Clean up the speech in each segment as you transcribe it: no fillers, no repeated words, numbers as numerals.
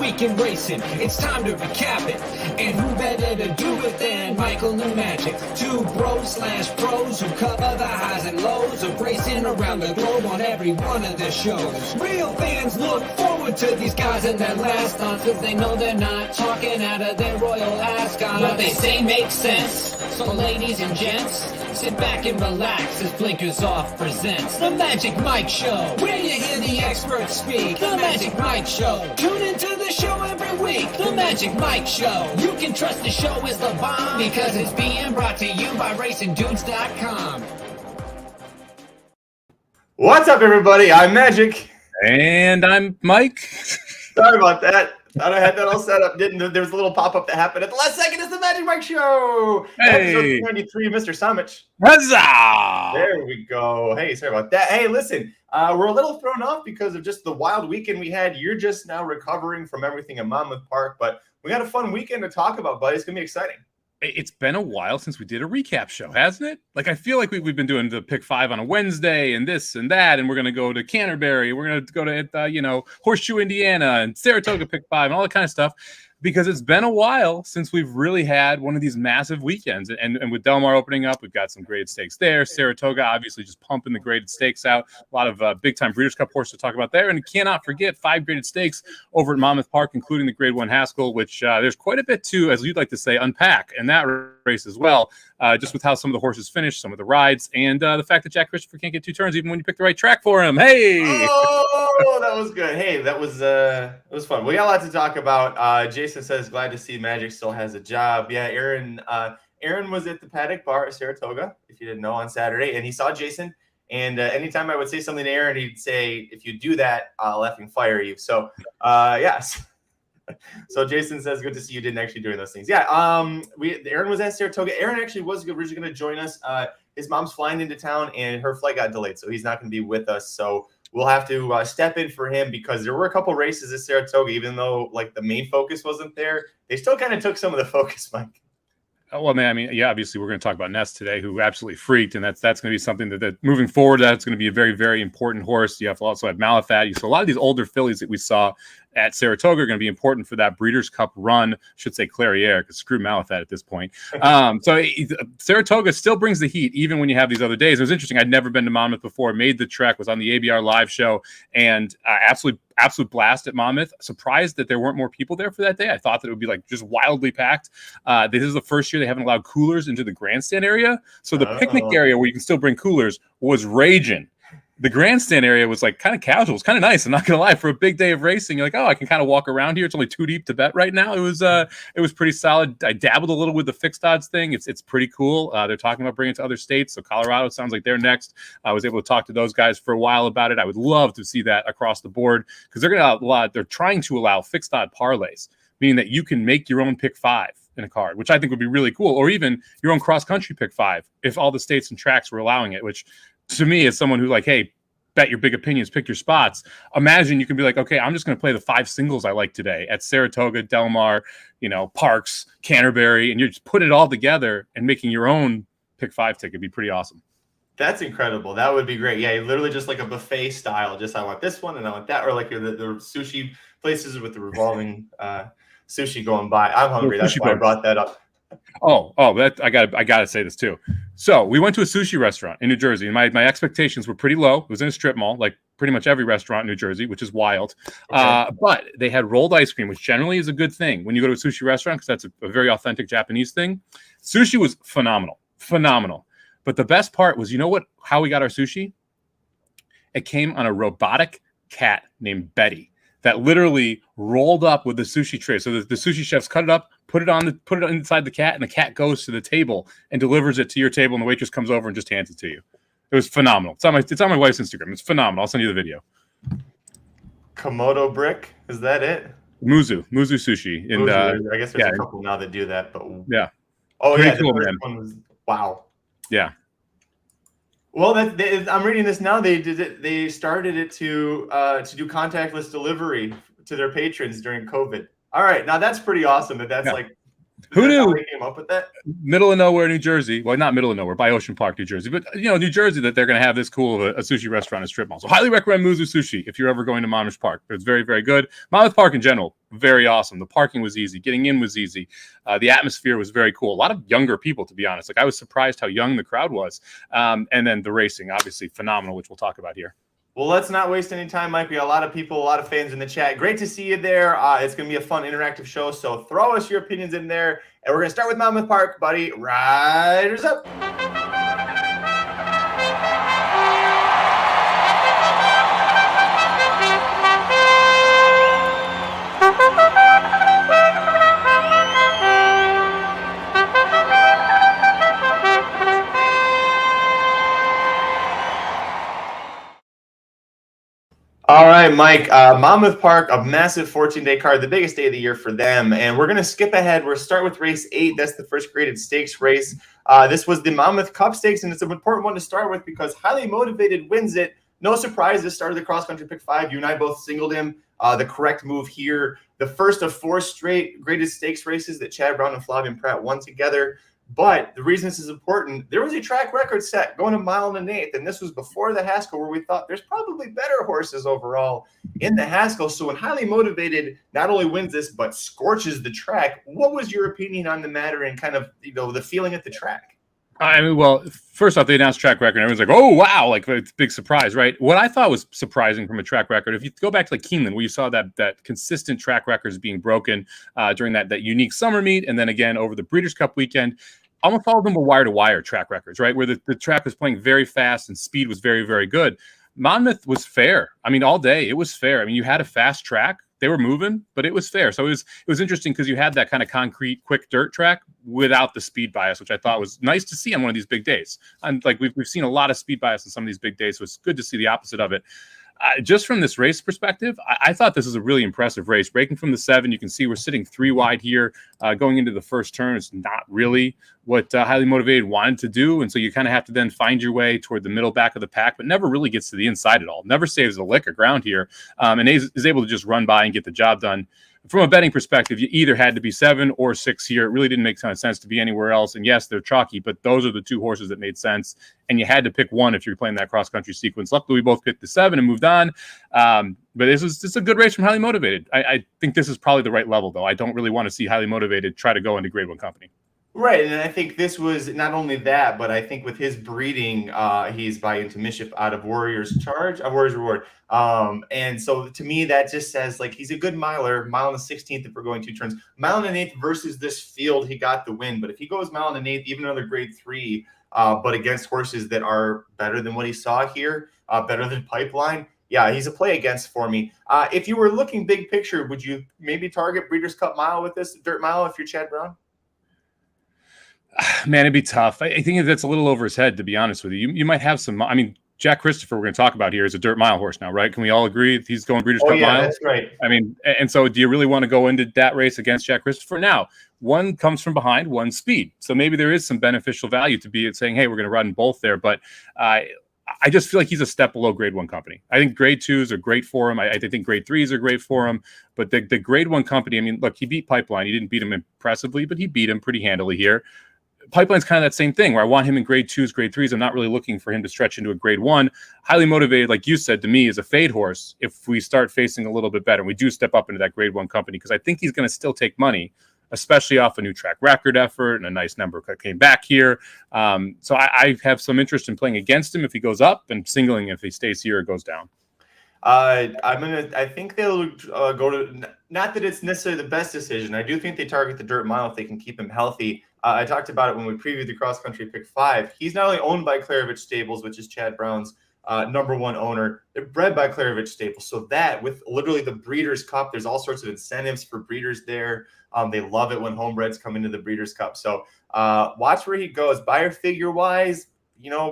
week in racing. It's time to recap it. And who better to do it than Michael and Magic? Two bros/pros who cover the highs and lows of racing around the globe on every one of their shows. Real fans look forward to these guys and their last stunts, cause they know they're not talking out of their royal ascot. What they say makes sense. So ladies and gents, sit back and relax as Blinkers Off presents The Magic Mike Show, where you hear the experts speak. The Magic Mike Show. Tune into the show every week. The Magic Mike Show. You can trust the show is the bomb because it's being brought to you by RacingDudes.com. What's up, everybody? I'm Magic. And I'm Mike. Sorry about that. Thought I had that all set up. Didn't. There was a little pop-up that happened at the last second. It's the Magic Mike Show. Hey. Episode 93, Mr. Somich. Huzzah! There we go. Hey, sorry about that. Hey, listen, we're a little thrown off because of just the wild weekend we had. You're just now recovering from everything at Monmouth Park, but we got a fun weekend to talk about, buddy. It's going to be exciting. It's been a while since we did a recap show, hasn't it? Like, I feel like we've been doing the pick five on a Wednesday and this and that, and we're going to go to Canterbury. We're going to go to, Horseshoe, Indiana, and Saratoga pick five and all that kind of stuff, because it's been a while since we've really had one of these massive weekends. And with Del Mar opening up, we've got some graded stakes there. Saratoga, obviously, just pumping the graded stakes out. A lot of big-time Breeders' Cup horses to talk about there. And you cannot forget 5 graded stakes over at Monmouth Park, including the Grade 1 Haskell, which there's quite a bit to, as you'd like to say, unpack in that race as well, just with how some of the horses finished, some of the rides, and the fact that Jack Christopher can't get 2 turns even when you pick the right track for him. Hey! Oh, that was good. Hey, that was it was fun. We got a lot to talk about. Jason says, glad to see Magic still has a job. Yeah, Aaron was at the Paddock Bar at Saratoga, if you didn't know, on Saturday, and he saw Jason. And anytime I would say something to Aaron, he'd say, if you do that, I'll effing fire you. So, yes. So Jason says, good to see you didn't actually doing those things. Yeah, Aaron was at Saratoga. Aaron actually was originally going to join us. His mom's flying into town, and her flight got delayed, so he's not going to be with us. So we'll have to step in for him because there were a couple races at Saratoga, even though like the main focus wasn't there. They still kind of took some of the focus, Mike. Oh, well, man, I mean, yeah, obviously we're going to talk about Ness today, who absolutely freaked, and that's going to be something that moving forward, that's going to be a very, very important horse. You have to also have Malafat. So a lot of these older fillies that we saw at Saratoga are going to be important for that Breeders' Cup run. Should say Clairiere, because screw Malafat at this point. Saratoga still brings the heat, even when you have these other days. It was interesting. I'd never been to Monmouth before. Made the trek, was on the ABR live show, and absolute blast at Monmouth. Surprised that there weren't more people there for that day. I thought that it would be like just wildly packed. This is the first year they haven't allowed coolers into the grandstand area, so the picnic area where you can still bring coolers was raging. The grandstand area was like kind of casual. It's kind of nice. I'm not gonna lie. For a big day of racing, you're like, oh, I can kind of walk around here. It's only 2 deep to bet right now. It was pretty solid. I dabbled a little with the fixed odds thing. It's pretty cool. They're talking about bringing it to other states. So Colorado sounds like they're next. I was able to talk to those guys for a while about it. I would love to see that across the board because they're trying to allow fixed odd parlays, meaning that you can make your own pick five in a card, which I think would be really cool, or even your own cross country pick five if all the states and tracks were allowing it, which to me, as someone who like, hey, bet your big opinions, pick your spots. Imagine you can be like, okay, I'm just going to play the 5 singles I like today at Saratoga, Del Mar, Parks, Canterbury, and you're just putting it all together and making your own pick 5 ticket. It'd be pretty awesome. That's incredible. That would be great. Yeah, literally just like a buffet style. Just I want this one and I want that, or like the sushi places with the revolving sushi going by. I'm hungry. That's why I brought that up. I gotta say this too. So we went to a sushi restaurant in New Jersey, and my expectations were pretty low. It was in a strip mall, like pretty much every restaurant in New Jersey, which is wild. Okay. But they had rolled ice cream, which generally is a good thing when you go to a sushi restaurant because that's a very authentic Japanese thing. Sushi was phenomenal. But the best part was, how we got our sushi? It came on a robotic cat named Betty that literally rolled up with the sushi tray. So the sushi chefs cut it up, put it inside the cat, and the cat goes to the table and delivers it to your table, and the waitress comes over and just hands it to you. It was phenomenal. It's on my wife's Instagram. It's phenomenal. I'll send you the video. Komodo brick, is that it? Muzu sushi. And I guess there's a couple now that do that, but yeah. Oh, pretty yeah, cool, the first man. one was wow. Yeah. Well, I'm reading this now. They did it. They started it to do contactless delivery to their patrons during COVID. All right, now that's pretty awesome. That's like Who That's how knew? they came up with that? Middle of nowhere, New Jersey. Well, not middle of nowhere, by Ocean Park, New Jersey. But, New Jersey, that they're going to have this cool of a sushi restaurant and strip mall. So highly recommend Muzu Sushi if you're ever going to Monmouth Park. It's very, very good. Monmouth Park in general, very awesome. The parking was easy. Getting in was easy. The atmosphere was very cool. A lot of younger people, to be honest. Like, I was surprised how young the crowd was. And then the racing, obviously phenomenal, which we'll talk about here. Well, let's not waste any time, Mike. We got a lot of people, a lot of fans in the chat. Great to see you there. It's going to be a fun, interactive show. So throw us your opinions in there. And we're going to start with Monmouth Park, buddy. Riders up. All right, Mike, Monmouth Park, a massive 14-day card, the biggest day of the year for them. And we're going to skip ahead. We'll start with race 8. That's the first graded stakes race. This was the Monmouth Cup Stakes, and it's an important one to start with because Highly Motivated wins it. No surprise, this started the cross-country pick 5. You and I both singled him. The correct move here. The first of 4 straight graded stakes races that Chad Brown and Flavien Prat won together. But the reason this is important, there was a track record set going a mile and an eighth, and this was before the Haskell, where we thought there's probably better horses overall in the Haskell. So when Highly Motivated not only wins this, but scorches the track, what was your opinion on the matter and kind of, the feeling at the track? I mean, well, first off, they announced track record. And everyone's like, oh, wow, like it's a big surprise, right? What I thought was surprising from a track record, if you go back to like Keeneland, where you saw that consistent track records being broken during that unique summer meet, and then again over the Breeders' Cup weekend, almost all of them were wire-to-wire track records, right? Where the track was playing very fast and speed was very, very good. Monmouth was fair. I mean, all day, it was fair. I mean, you had a fast track. They were moving, but it was fair. So it was interesting because you had that kind of concrete, quick dirt track without the speed bias, which I thought was nice to see on one of these big days. And like we've seen a lot of speed bias in some of these big days, so it's good to see the opposite of it. Just from this race perspective, I thought this was a really impressive race. Breaking from the 7, you can see we're sitting 3 wide here. Going into the first turn, it's not really what Highly Motivated wanted to do. And so you kind of have to then find your way toward the middle back of the pack, but never really gets to the inside at all. Never saves a lick of ground here. And is able to just run by and get the job done. From a betting perspective, you either had to be 7 or 6 here. It really didn't make a ton of sense to be anywhere else. And yes, they're chalky, but those are the 2 horses that made sense. And you had to pick one if you're playing that cross-country sequence. Luckily, we both picked the 7 and moved on. But this is just a good race from Highly Motivated. I think this is probably the right level, though. I don't really want to see Highly Motivated try to go into Grade 1 company. Right, and I think this was not only that, but I think with his breeding, he's by into mischief out of Warrior's Charge, Warrior's Reward. And so to me, that just says like he's a good miler, mile and a 16th if we're going 2 turns. Mile and an eighth versus this field, he got the win. But if he goes mile and an eighth, even another Grade 3, but against horses that are better than what he saw here, better than Pipeline, yeah, he's a play against for me. If you were looking big picture, would you maybe target Breeders' Cup Mile with this dirt mile if you're Chad Brown? Man, it'd be tough. I think that's a little over his head, to be honest with you. You might have some. I mean, Jack Christopher, we're going to talk about here, is a dirt mile horse now, right? Can we all agree he's going Breeders' Cup Mile? That's right. I mean, and so do you really want to go into that race against Jack Christopher? Now, one comes from behind, one speed. So maybe there is some beneficial value to be saying, hey, we're going to run both there. But I just feel like he's a step below Grade 1 company. I think Grade 2s are great for him. I think Grade 3s are great for him. But the Grade 1 company, I mean, look, he beat Pipeline. He didn't beat him impressively, but he beat him pretty handily here. Pipeline's kind of that same thing where I want him in Grade 2s, Grade 3s. I'm not really looking for him to stretch into a Grade 1. Highly Motivated, like you said, to me, is a fade horse if we start facing a little bit better. We do step up into that Grade 1 company because I think he's going to still take money, especially off a new track record effort and a nice number came back here. So I have some interest in playing against him if he goes up and singling if he stays here or goes down. I think they'll go to, not that it's necessarily the best decision. I do think they target the dirt mile if they can keep him healthy. I talked about it when we previewed the cross country pick 5. He's not only owned by Kalleward Stables, which is Chad Brown's #1 owner. They're bred by Kalleward Stables. So that with literally the Breeders' Cup, there's all sorts of incentives for breeders there. They love it when homebreds come into the Breeders' Cup. So watch where he goes. Buyer figure wise,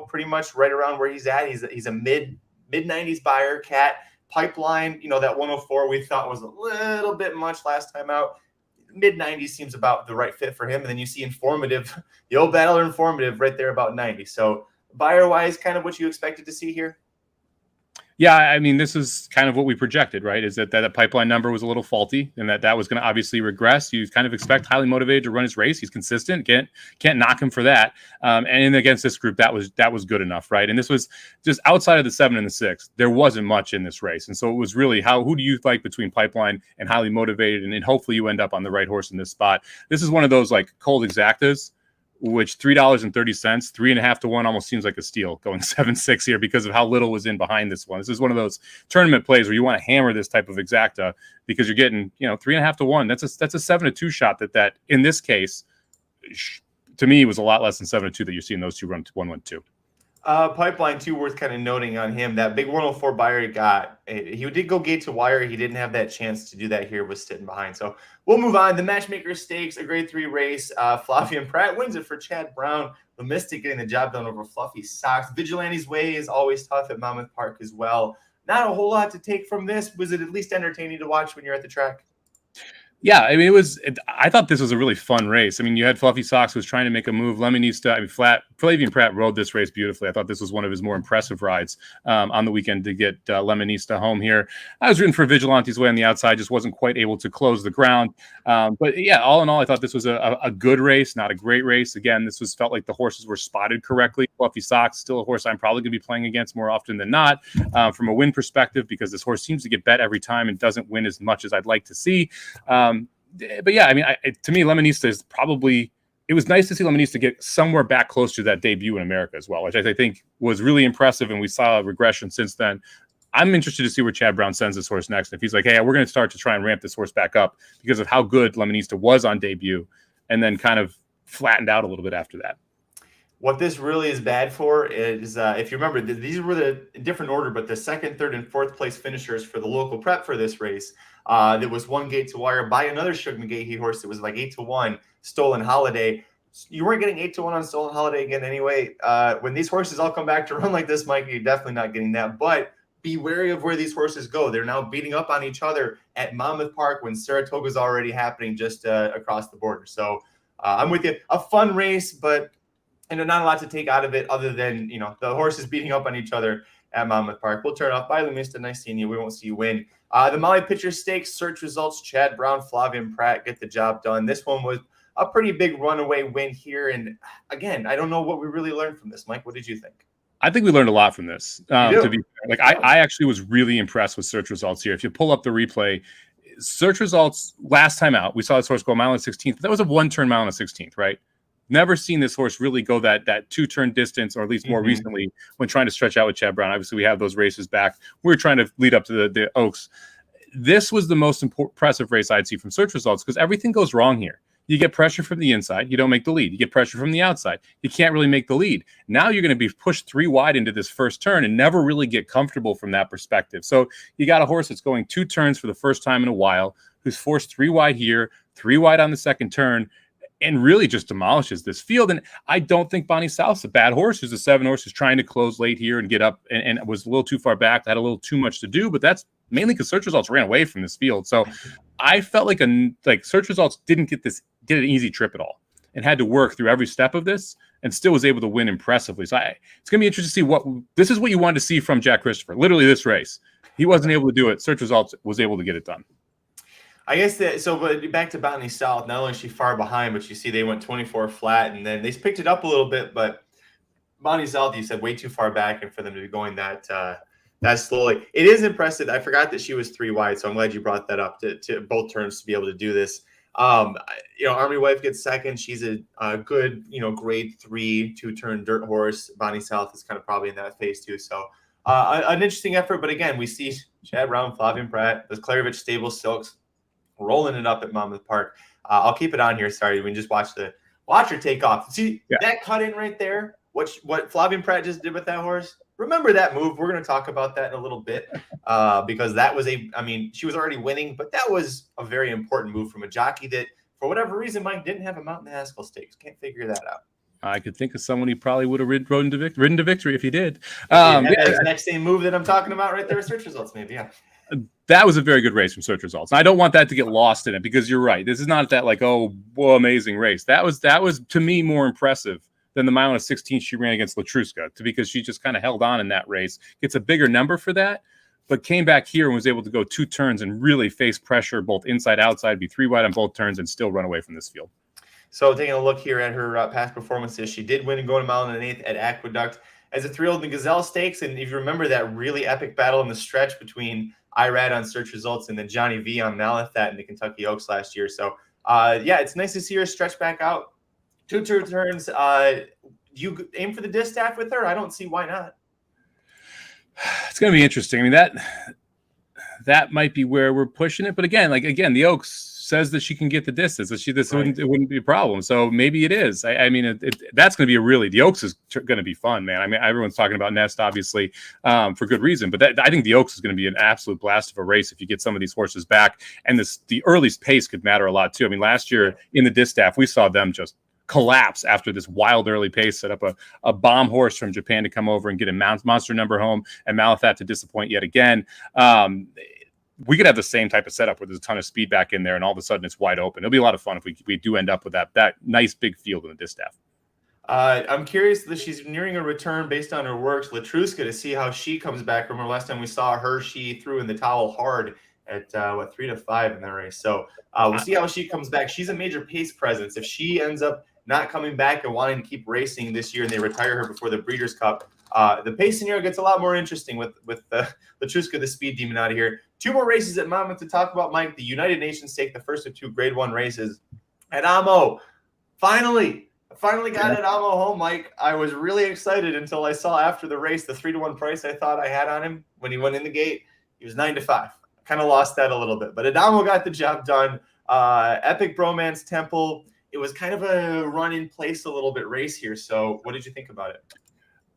pretty much right around where he's at. He's a mid-90s buyer. Cat Pipeline, that 104 we thought was a little bit much last time out. Mid-90s seems about the right fit for him. And then you see Informative, the old battler Informative right there about 90. So buyer-wise, kind of what you expected to see here? Yeah, I mean, this is kind of what we projected, right? Is that pipeline number was a little faulty, and that was going to obviously regress. You kind of expect highly motivated to run his race. He's consistent. Can't knock him for that. And against this group, that was good enough, right? And this was just outside of the 7 and the 6. There wasn't much in this race, and so it was really who do you like between pipeline and highly motivated, and hopefully you end up on the right horse in this spot. This is one of those like cold exactas, which $3.30, 3.5 to 1 almost seems like a steal going 7-6 here because of how little was in behind this one. This is one of those tournament plays where you want to hammer this type of exacta because you're getting, 3.5 to 1. That's a 7 to 2 shot that in this case, to me, was a lot less than 7 to 2 that you're seeing those two run 1-1-2. Pipeline too, worth kind of noting on him, that big 104 buyer he got. He did go gate to wire. He didn't have that chance to do that here with sitting behind. So we'll move on. The Matchmaker Stakes, a grade 3 race. Flavian Pratt wins it for Chad Brown. The Mystic getting the job done over Fluffy Sox. Vigilante's Way is always tough at Monmouth Park as well. Not a whole lot to take from this. Was it at least entertaining to watch when you're at the track? Yeah, I mean, I thought this was a really fun race. I mean, you had Fluffy Sox was trying to make a move. Flavian Pratt rode this race beautifully. I thought this was one of his more impressive rides on the weekend to get Lemonista home here. I was rooting for Vigilante's Way on the outside, just wasn't quite able to close the ground. But yeah, all in all, I thought this was a good race, not a great race. Again, felt like the horses were spotted correctly. Fluffy Sox, still a horse I'm probably going to be playing against more often than not from a win perspective, because this horse seems to get bet every time and doesn't win as much as I'd like to see. But yeah, I mean, to me, Lemonista is probably. It was nice to see Lemonista get somewhere back close to that debut in America as well, which I think was really impressive, and we saw a regression since then. I'm interested to see where Chad Brown sends this horse next. If he's like, hey, we're going to start to try and ramp this horse back up because of how good Lemonista was on debut, and then kind of flattened out a little bit after that. What this really is bad for is, if you remember, these were the different order, but the 2nd, 3rd, and 4th place finishers for the local prep for this race. There was one gate to wire by another Shug McGahee horse. It was like 8 to 1, Stolen Holiday. You weren't getting 8 to 1 on Stolen Holiday again anyway. When these horses all come back to run like this, Mike, you're definitely not getting that. But be wary of where these horses go. They're now beating up on each other at Monmouth Park when Saratoga is already happening just across the border. So I'm with you. A fun race, but not a lot to take out of it other than, the horses beating up on each other at Monmouth Park. We'll turn off. Bye, Lumista. Nice seeing you. We won't see you win. The Molly Pitcher Stakes, search results, Chad Brown, Flavian Pratt get the job done. This one was a pretty big runaway win here. And again, I don't know what we really learned from this. Mike, what did you think? I think we learned a lot from this. To be fair. I actually was really impressed with search results here. If you pull up the replay, search results last time out, we saw this horse go a mile and 16th. That was a 1-turn mile and 16th, right? Never seen this horse really go that 2-turn distance, or at least more recently when trying to stretch out with Chad Brown. Obviously, we have those races back. We were trying to lead up to the Oaks. This was the most impressive race I'd see from search results, because everything goes wrong here. You get pressure from the inside, you don't make the lead. You get pressure from the outside, you can't really make the lead. Now you're going to be pushed 3 wide into this first turn and never really get comfortable from that perspective. So you got a horse that's going 2 turns for the first time in a while, who's forced 3 wide here, 3 wide on the second turn, and really just demolishes this field. And I don't think Bonnie South's a bad horse. Who's a 7 horse who's trying to close late here and get up and was a little too far back, had a little too much to do, but that's mainly because search results ran away from this field. So I felt like search results didn't get an easy trip at all, and had to work through every step of this, and still was able to win impressively. So it's going to be interesting to see this is what you wanted to see from Jack Christopher. Literally this race, he wasn't able to do it. Search results was able to get it done. I guess but back to Bonnie South, not only is she far behind, but you see they went 24 flat, and then they picked it up a little bit, but Bonnie South, you said, way too far back, and for them to be going that slowly. It is impressive. I forgot that she was 3 wide, so I'm glad you brought that up to both turns to be able to do this. Army Wife gets second. She's a good, grade 3 2-turn dirt horse. Bonnie South is kind of probably in that phase too. So an interesting effort, but again, we see Chad Brown, Flavian Pratt, the Kalleward Stable Silks rolling it up at Monmouth Park. I'll keep it on here. Sorry, we can just watch her take off. See that cut in right there? What Flavian Pratt just did with that horse? Remember that move? We're going to talk about that in a little bit because that was she was already winning, but that was a very important move from a jockey that, for whatever reason, Mike didn't have him out in the Haskell Stakes. Can't figure that out. I could think of someone he probably would have ridden to victory if he did. That's the next same move that I'm talking about right there. Search results, maybe. Yeah. That was a very good race from search results. And I don't want that to get lost in it, because you're right. This is not that amazing race. That was to me more impressive than the mile and 16 she ran against Latruska, because she just kind of held on in that race. Gets a bigger number for that, but came back here and was able to go 2 turns and really face pressure both inside, outside, be 3 wide on both turns, and still run away from this field. So taking a look here at her past performances, she did win and go to mile and an eighth at Aqueduct as a 3-year-old in the Gazelle Stakes. And if you remember that really epic battle in the stretch between Irad on Search Results and then Johnny V on Malathat in the Kentucky Oaks last year. So, yeah, it's nice to see her stretch back out. 2 turns. You aim for the distaff with her? I don't see why not. It's going to be interesting. I mean, that might be where we're pushing it. But again, the Oaks says that she can get the distance. That it wouldn't be a problem. So maybe it is. I mean, that's going to be the Oaks is going to be fun, man. I mean, everyone's talking about Nest, obviously, for good reason. But I think the Oaks is going to be an absolute blast of a race if you get some of these horses back. And the early pace could matter a lot too. I mean, last year in the distaff, we saw them just collapse after this wild early pace, set up a bomb horse from Japan to come over and get a monster number home, and Malathat to disappoint yet again. We could have the same type of setup where there's a ton of speed back in there, and all of a sudden it's wide open. It'll be a lot of fun if we do end up with that nice big field in the distaff. I'm curious that she's nearing a return based on her works, Latruska, to see how she comes back. Remember last time we saw her, she threw in the towel hard at 3-5 in that race. So we'll see how she comes back. She's a major pace presence. If she ends up not coming back and wanting to keep racing this year and they retire her before the Breeders' Cup, the pace scenario gets a lot more interesting with Latruska, the speed demon, out of here. 2 more races at Monmouth to talk about, Mike. The United Nations Stake, the first of 2 Grade 1 races at Amo. Finally got at Amo home, Mike. I was really excited until I saw after the race the 3-1 price I thought I had on him when he went in the gate. He was 9-5. I kind of lost that a little bit, but Adamo got the job done. Epic Bromance Temple. It was kind of a run in place a little bit race here. So what did you think about it?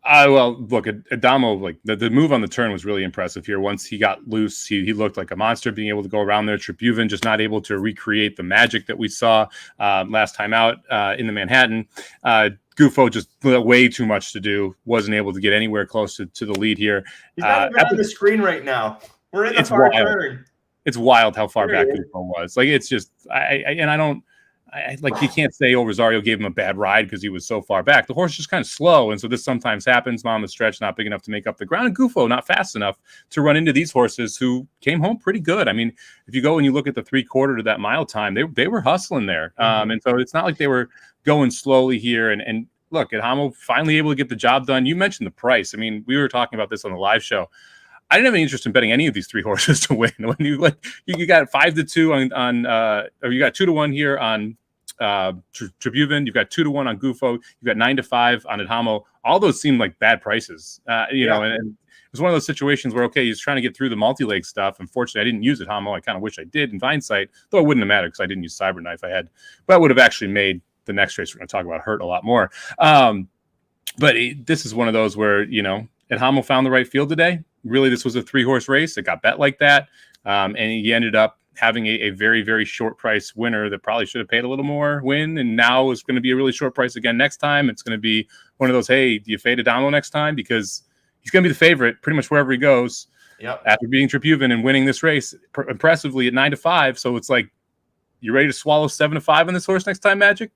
Well, look, Adamo, like the move on the turn was really impressive here. Once he got loose, he looked like a monster, being able to go around there. Tribhuvan just not able to recreate the magic that we saw last time out in the Manhattan. Gufo just way too much to do. Wasn't able to get anywhere close to the lead here. He's not even on the screen right now. We're in the far turn. It's wild how far back Gufo was. Like, it's just, you can't say, Rosario gave him a bad ride because he was so far back. The horse is just kind of slow, and so this sometimes happens. On the stretch, not big enough to make up the ground, and Gufo not fast enough to run into these horses who came home pretty good. I mean, if you go and you look at the 3/4 to that mile time, they were hustling there, and so it's not like they were going slowly here. And look, at Hamo finally able to get the job done. You mentioned the price. I mean, we were talking about this on the live show. I didn't have any interest in betting any of these 3 horses to win. When you got 5-2 on or you got 2-1 here on Tribhuvan, you've got 2-1 on Gufo, you've got 9-5 on Adamo. All those seem like bad prices, you know, and it was one of those situations where, okay, he's trying to get through the multi-leg stuff. Unfortunately, I didn't use Adamo. I kind of wish I did in hindsight, though it wouldn't have mattered because I didn't use Cyberknife. But I would have actually made the next race we're going to talk about hurt a lot more. But this is one of those where, you know, Adamo found the right field today. Really, this was a 3-horse race. It got bet like that, and he ended up having a very, very short price winner that probably should have paid a little more win. And now it's going to be a really short price again next time. It's going to be one of those, hey, do you fade Adamo next time? Because he's going to be the favorite pretty much wherever he goes. Yep. After beating Tribhuvan and winning this race impressively at 9-5. So it's like, you ready to swallow 7-5 on this horse next time, Magic?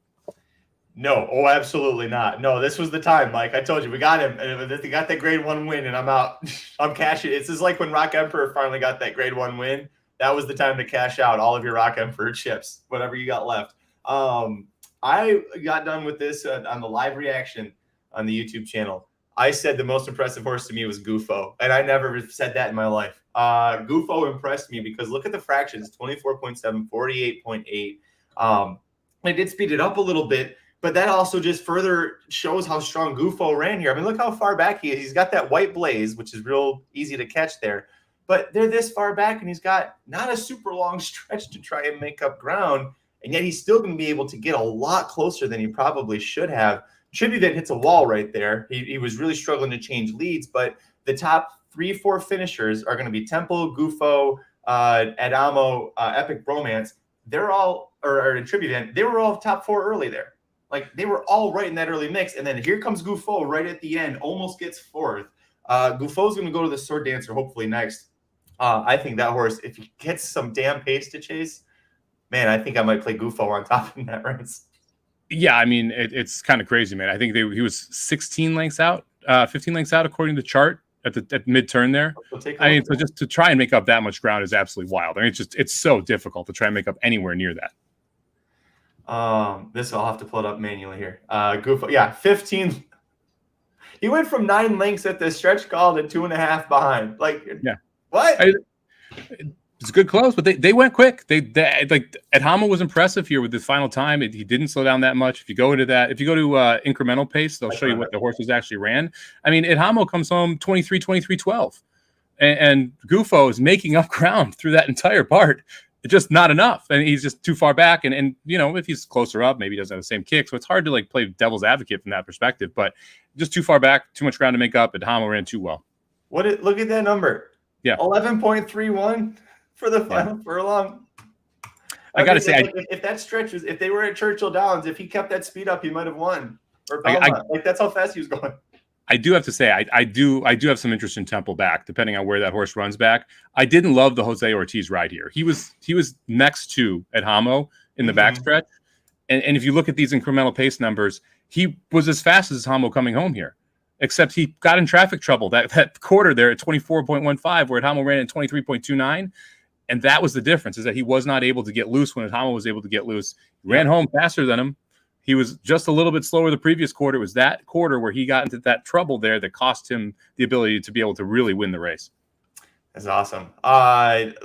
No, absolutely not. No, this was the time, Mike. I told you, we got him. And he got that Grade 1 win, and I'm out. I'm cashing. It's just like when Rock Emperor finally got that Grade 1 win. That was the time to cash out all of your Rock Emperor chips, whatever you got left. I got done with this on the live reaction on the YouTube channel. I said the most impressive horse to me was Gufo, and I never said that in my life. Gufo impressed me because look at the fractions, 24.7, 48.8. They did speed it up a little bit, but that also just further shows how strong Gufo ran here. I mean, look how far back he is. He's got that white blaze, which is real easy to catch there. But they're this far back, and he's got not a super long stretch to try and make up ground, and yet he's still going to be able to get a lot closer than he probably should have. Tribhuvan hits a wall right there. He was really struggling to change leads, but the top 3-4 finishers are going to be Temple, Gufo, Adamo, Epic Bromance. They're all, or Tribhuvan, they were all top 4 early there. Like, they were all right in that early mix, and then here comes Gufo right at the end, almost gets 4th. Gufo's going to go to the Sword Dancer hopefully next. I think that horse, if he gets some damn pace to chase, man, I think I might play Gufo on top in that race. Yeah, I mean, it's kind of crazy, man. I think he was 16 lengths out, 15 lengths out according to the chart at mid-turn there. We'll take a I mean, look. so just to try and make up that much ground is absolutely wild. I mean, it's so difficult to try and make up anywhere near that. This I'll have to pull it up manually here. Goofo, yeah, 15. He went from 9 lengths at the stretch call to 2.5 behind. Like, Yeah. What? It's a good close, but they went quick. They like Edhamo was impressive here with his final time. He didn't slow down that much. If you go to incremental pace, they'll show you what the horses actually ran. I mean, Edhamo comes home 23, 23, 12. And Gufo is making up ground through that entire part. It's just not enough. And he's just too far back. And you know, if he's closer up, maybe he doesn't have the same kick. So it's hard to like play devil's advocate from that perspective. But just too far back, too much ground to make up. Edhamo ran too well. Look at that number. Yeah. 11.31 for the final furlong. I got to say, if that stretch was, if they were at Churchill Downs, if he kept that speed up, he might have won. Or like that's how fast he was going. I do have to say, I do have some interest in Temple back, depending on where that horse runs back. I didn't love the Jose Ortiz ride here. He was next to Edhamo in the backstretch. And if you look at these incremental pace numbers, he was as fast as Edhamo coming home here, except he got in traffic trouble that quarter there at 24.15, where Edhamo ran at 23.29. And that was the difference, is that he was not able to get loose when Edhamo was able to get loose. He ran home faster than him. He was just a little bit slower the previous quarter. It was that quarter where he got into that trouble there that cost him the ability to be able to really win the race. That's awesome.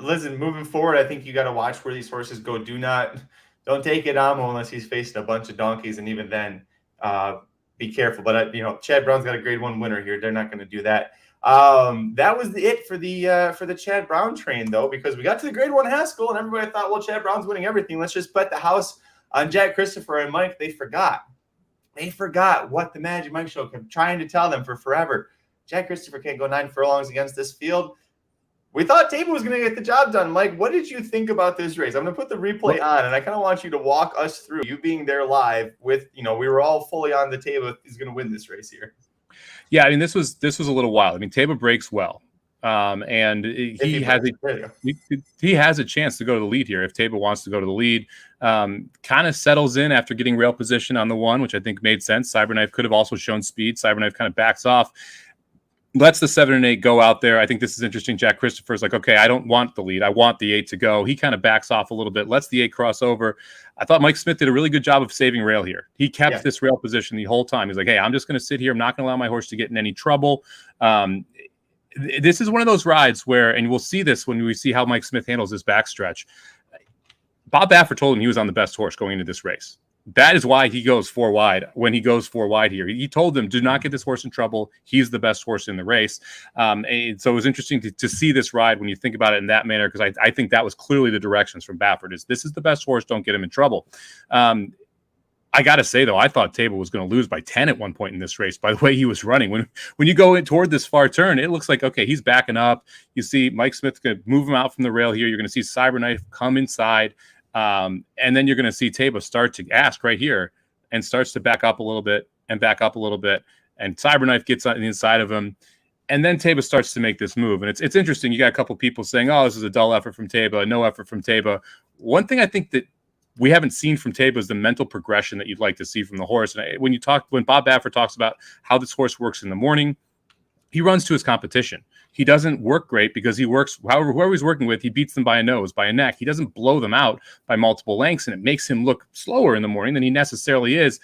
Listen, moving forward, I think you got to watch where these horses go. Don't take Edhamo unless he's facing a bunch of donkeys, and even then, be careful. But Chad Brown's got a grade 1 winner here. They're not going to do that. That was it for the Chad Brown train, though, because we got to the grade 1 Haskell, and everybody thought, well, Chad Brown's winning everything. Let's just bet the house on Jack Christopher and Mike. They forgot what the Magic Mike show kept trying to tell them for forever. Jack Christopher can't go 9 furlongs against this field. We thought Table was going to get the job done. Mike, what did you think about this race? I'm going to put the replay on, and I kind of want you to walk us through, you being there live with, we were all fully on the Table. He's going to win this race here. Yeah, I mean, this was a little wild. I mean, Taba breaks well. And he has a chance to go to the lead here if Taba wants to go to the lead. Kind of settles in after getting rail position on the 1, which I think made sense. Cyberknife could have also shown speed. Cyberknife kind of backs off, lets the 7 and 8 go out there. I think this is interesting. Jack Christopher's like, okay, I don't want the lead. I want the 8 to go. He kind of backs off a little bit, lets the 8 cross over. I thought Mike Smith did a really good job of saving rail here. He kept this rail position the whole time. He's like, hey, I'm just going to sit here. I'm not going to allow my horse to get in any trouble. This is one of those rides where, and we'll see this when we see how Mike Smith handles this backstretch. Bob Baffert told him he was on the best horse going into this race. That is why he goes 4 wide when he goes 4 wide here. He told them, do not get this horse in trouble. He's the best horse in the race. And so it was interesting to see this ride when you think about it in that manner, because I think that was clearly the directions from Baffert is this is the best horse. Don't get him in trouble. I got to say, though, I thought Table was going to lose by 10 at one point in this race by the way he was running. When you go in toward this far turn, it looks like, okay, he's backing up. You see Mike Smith going to move him out from the rail here. You're going to see Cyberknife come inside. And then you're going to see Taba start to ask right here and starts to back up a little bit and back up a little bit. And Cyberknife gets on the inside of him. And then Taba starts to make this move. And it's interesting. You got a couple people saying, oh, this is a dull effort from Taba, no effort from Taba. One thing I think that we haven't seen from Taba is the mental progression that you'd like to see from the horse. And when Bob Baffert talks about how this horse works in the morning, he runs to his competition. He doesn't work great because he works, whoever he's working with, he beats them by a nose, by a neck. He doesn't blow them out by multiple lengths, and it makes him look slower in the morning than he necessarily is.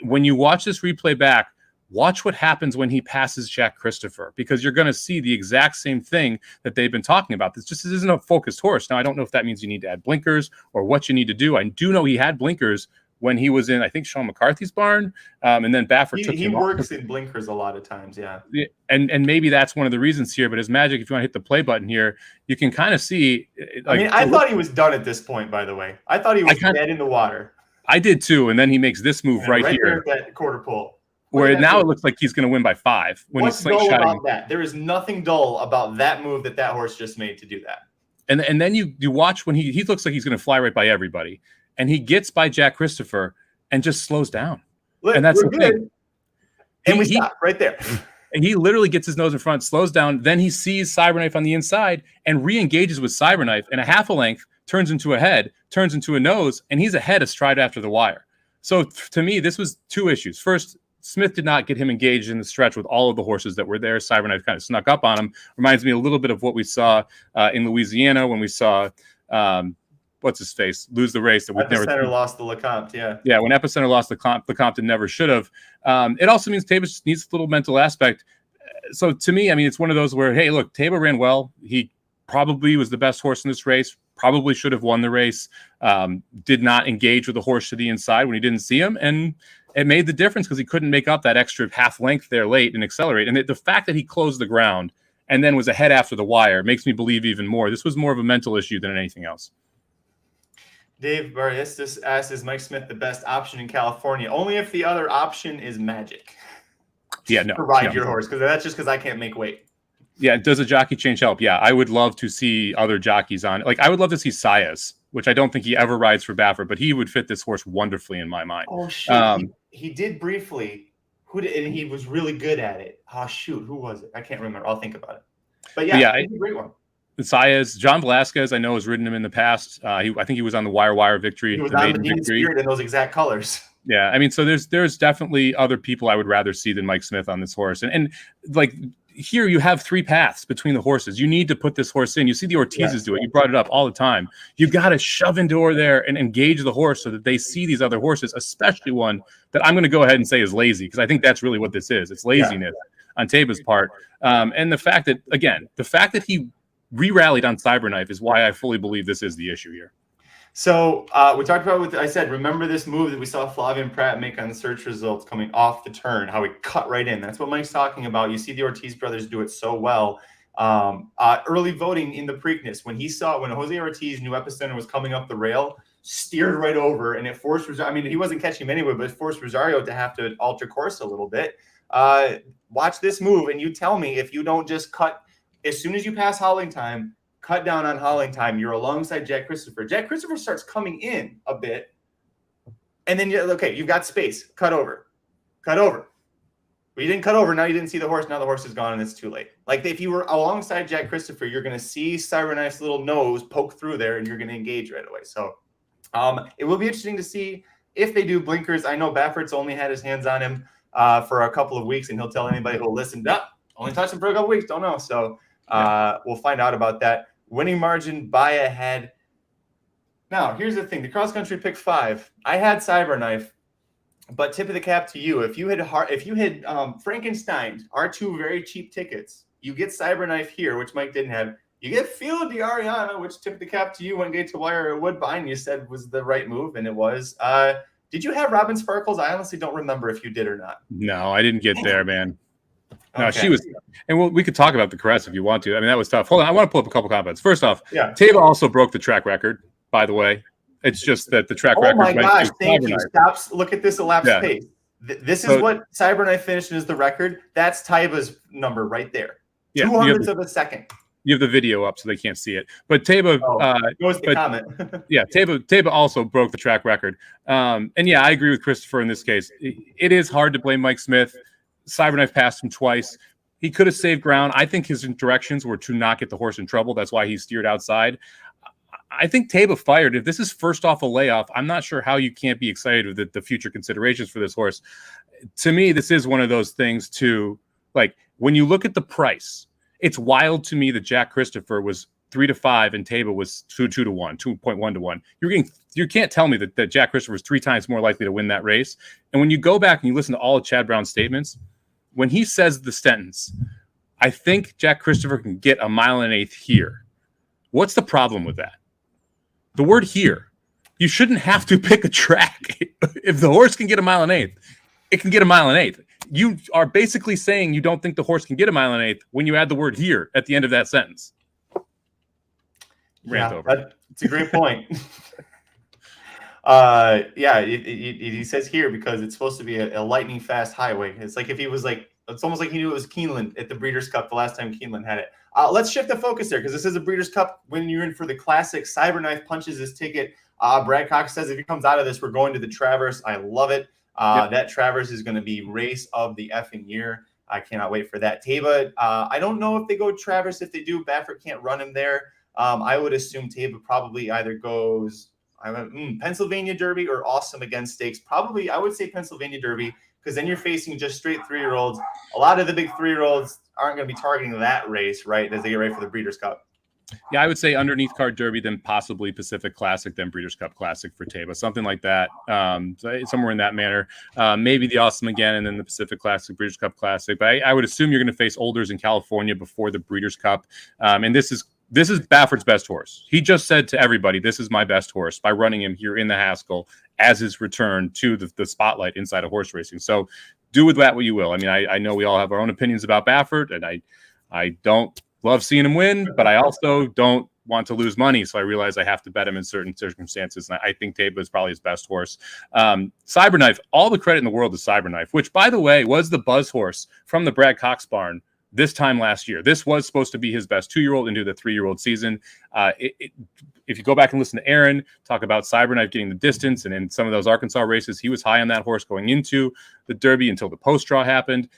When you watch this replay back, watch what happens when he passes Jack Christopher, because you're going to see the exact same thing that they've been talking about. This just isn't a focused horse. Now, I don't know if that means you need to add blinkers or what you need to do. I do know he had blinkers when he was in, I think, Sean McCarthy's barn, and then Baffert took him off. He works in blinkers a lot of times, yeah. And maybe that's one of the reasons here, but as Magic, if you want to hit the play button here, you can kind of see. I thought he was done at this point, by the way. I thought he was dead in the water. I did too, and then he makes this move right here. There at that quarter pole. Where now it looks like he's going to win by 5 when What's he's dull about that? There is nothing dull about that move that horse just made to do that. And then you watch when he looks like he's going to fly right by everybody, and he gets by Jack Christopher and just slows down. And that's the thing. And we stop right there. And he literally gets his nose in front, slows down. Then he sees Cyberknife on the inside and re-engages with Cyberknife, and a half a length turns into a head, turns into a nose, and he's ahead of stride after the wire. So to me, this was two issues. First, Smith did not get him engaged in the stretch with all of the horses that were there. Cyberknife kind of snuck up on him. Reminds me a little bit of what we saw in Louisiana when we saw what's his face lose the race that we never lost the Lecomte. Yeah, when Epicenter lost the Compton never should have. It also means Taba just needs a little mental aspect. So to me, I mean, it's one of those where, hey, look, Taba ran well. He probably was the best horse in this race. Probably should have won the race. Did not engage with the horse to the inside when he didn't see him, and it made the difference because he couldn't make up that extra half length there late and accelerate. And the fact that he closed the ground and then was ahead after the wire makes me believe even more. This was more of a mental issue than anything else. Dave Baristis asks, is Mike Smith the best option in California? Only if the other option is Magic. Yeah, no. To ride your horse, because that's just because I can't make weight. Yeah, does a jockey change help? Yeah, I would love to see other jockeys on. Like, I would love to see Saez, which I don't think he ever rides for Baffert, but he would fit this horse wonderfully in my mind. Oh, shoot. He did briefly. And he was really good at it. Oh, shoot. Who was it? I can't remember. I'll think about it. But yeah, it's a great one. Saez, John Velasquez, I know, has ridden him in the past. I think he was on the Wire Victory. He was on the Demon Spirit in those exact colors. Yeah, I mean, so there's definitely other people I would rather see than Mike Smith on this horse. And like, here you have three paths between the horses. You need to put this horse in. You see the Ortizes do it. You brought it up all the time. You got to shove into her there and engage the horse so that they see these other horses, especially one that I'm going to go ahead and say is lazy, because I think that's really what this is. It's laziness on Taba's part. And the fact that he re-rallied on Cyberknife is why I fully believe this is the issue here. So we talked about what I said. Remember this move that we saw Flavian Pratt make on the search results coming off the turn, how he cut right in. That's what Mike's talking about. You see the Ortiz brothers do it so well. Early voting in the Preakness, when Jose Ortiz knew Epicenter was coming up the rail, steered right over, and it forced Rosario. I mean, he wasn't catching him anyway, but it forced Rosario to have to alter course a little bit. Watch this move, and you tell me if you don't just cut as soon as you pass hauling time. Cut down on hauling time. You're alongside Jack Christopher. Jack Christopher starts coming in a bit, and then you've got space. Cut over. But you didn't cut over. Now you didn't see the horse. Now the horse is gone, and it's too late. Like, if you were alongside Jack Christopher, you're going to see Cyberknife's little nose poke through there, and you're going to engage right away. So it will be interesting to see if they do blinkers. I know Baffert's only had his hands on him for a couple of weeks, and he'll tell anybody who'll listen, only touched him for a couple of weeks. Don't know. So we'll find out about that. Winning margin by ahead. Now, here's the thing. The cross country pick 5. I had Cyberknife, but tip of the cap to you. If you had Frankenstein, our 2 very cheap tickets, you get Cyberknife here, which Mike didn't have. You get Filo di Ariana, which tip of the cap to you when Gate to Wire at Woodbine, you said was the right move, and it was. Did you have Robin Sparkles? I honestly don't remember if you did or not. No, I didn't get there, man. No, Okay. she was, and we could talk about the caress if you want to. I mean, that was tough. Hold on, I want to pull up a couple comments. First off, Taba also broke the track record, by the way. It's just that the track record. Oh my gosh, thank you. Look at this elapsed pace. This is what Cyberknife finished as the record. That's Taba's number right there. 200ths of a second. You have the video up so they can't see it. But Taba goes the comment. Taba also broke the track record. And yeah, I agree with Christopher in this case. It is hard to blame Mike Smith. Cyberknife passed him twice. He could have saved ground. I think his directions were to not get the horse in trouble. That's why he steered outside. I think Taba fired. If this is first off a layoff, I'm not sure how you can't be excited with the future considerations for this horse. To me, this is one of those things too. Like, when you look at the price, it's wild to me that Jack Christopher was 3-5 and Taba was 2-1, 2.1 to 1. You can't tell me that Jack Christopher was 3 times more likely to win that race. And when you go back and you listen to all of Chad Brown's statements, when he says the sentence, I think Jack Christopher can get 1 1/8 here. What's the problem with that? The word here. You shouldn't have to pick a track. If the horse can get 1 1/8, it can get 1 1/8. You are basically saying you don't think the horse can get 1 1/8 when you add the word here at the end of that sentence. It's a great point. He says here because it's supposed to be a lightning fast highway. It's like if he was it's almost like he knew it was Keeneland at the Breeders' Cup the last time Keeneland had it. Let's shift the focus there because this is a Breeders' Cup when you're in for the classic. Cyberknife punches his ticket. Brad Cox says if he comes out of this, we're going to the Traverse. I love it. That Traverse is going to be race of the effing year. I cannot wait for that. Taba, I don't know if they go Traverse. If they do, Baffert can't run him there. I would assume Taba probably either goes Pennsylvania Derby or Awesome Against Stakes. Probably, I would say Pennsylvania Derby, because then you're facing just straight 3-year-olds. A lot of the big 3-year-olds aren't going to be targeting that race, right, as they get ready for the Breeders' Cup. Yeah, I would say underneath card Derby, then possibly Pacific Classic, then Breeders' Cup Classic for Taba, something like that. So somewhere in that manner. Maybe the Awesome again, and then the Pacific Classic, Breeders' Cup Classic. But I would assume you're going to face Olders in California before the Breeders' Cup. And this is Bafford's best horse. He just said to everybody, "This is my best horse," by running him here in the Haskell as his return to the spotlight inside of horse racing. So do with that what you will. I mean, I know we all have our own opinions about Bafford, and I don't love seeing him win, but I also don't want to lose money. So I realize I have to bet him in certain circumstances. And I think Taba is probably his best horse. Cyberknife, all the credit in the world to Cyberknife, which, by the way, was the buzz horse from the Brad Cox barn this time last year. This was supposed to be his best 2-year-old into the 3-year-old season. If you go back and listen to Aaron talk about Cyberknife getting the distance, and in some of those Arkansas races, he was high on that horse going into the Derby until the post draw happened.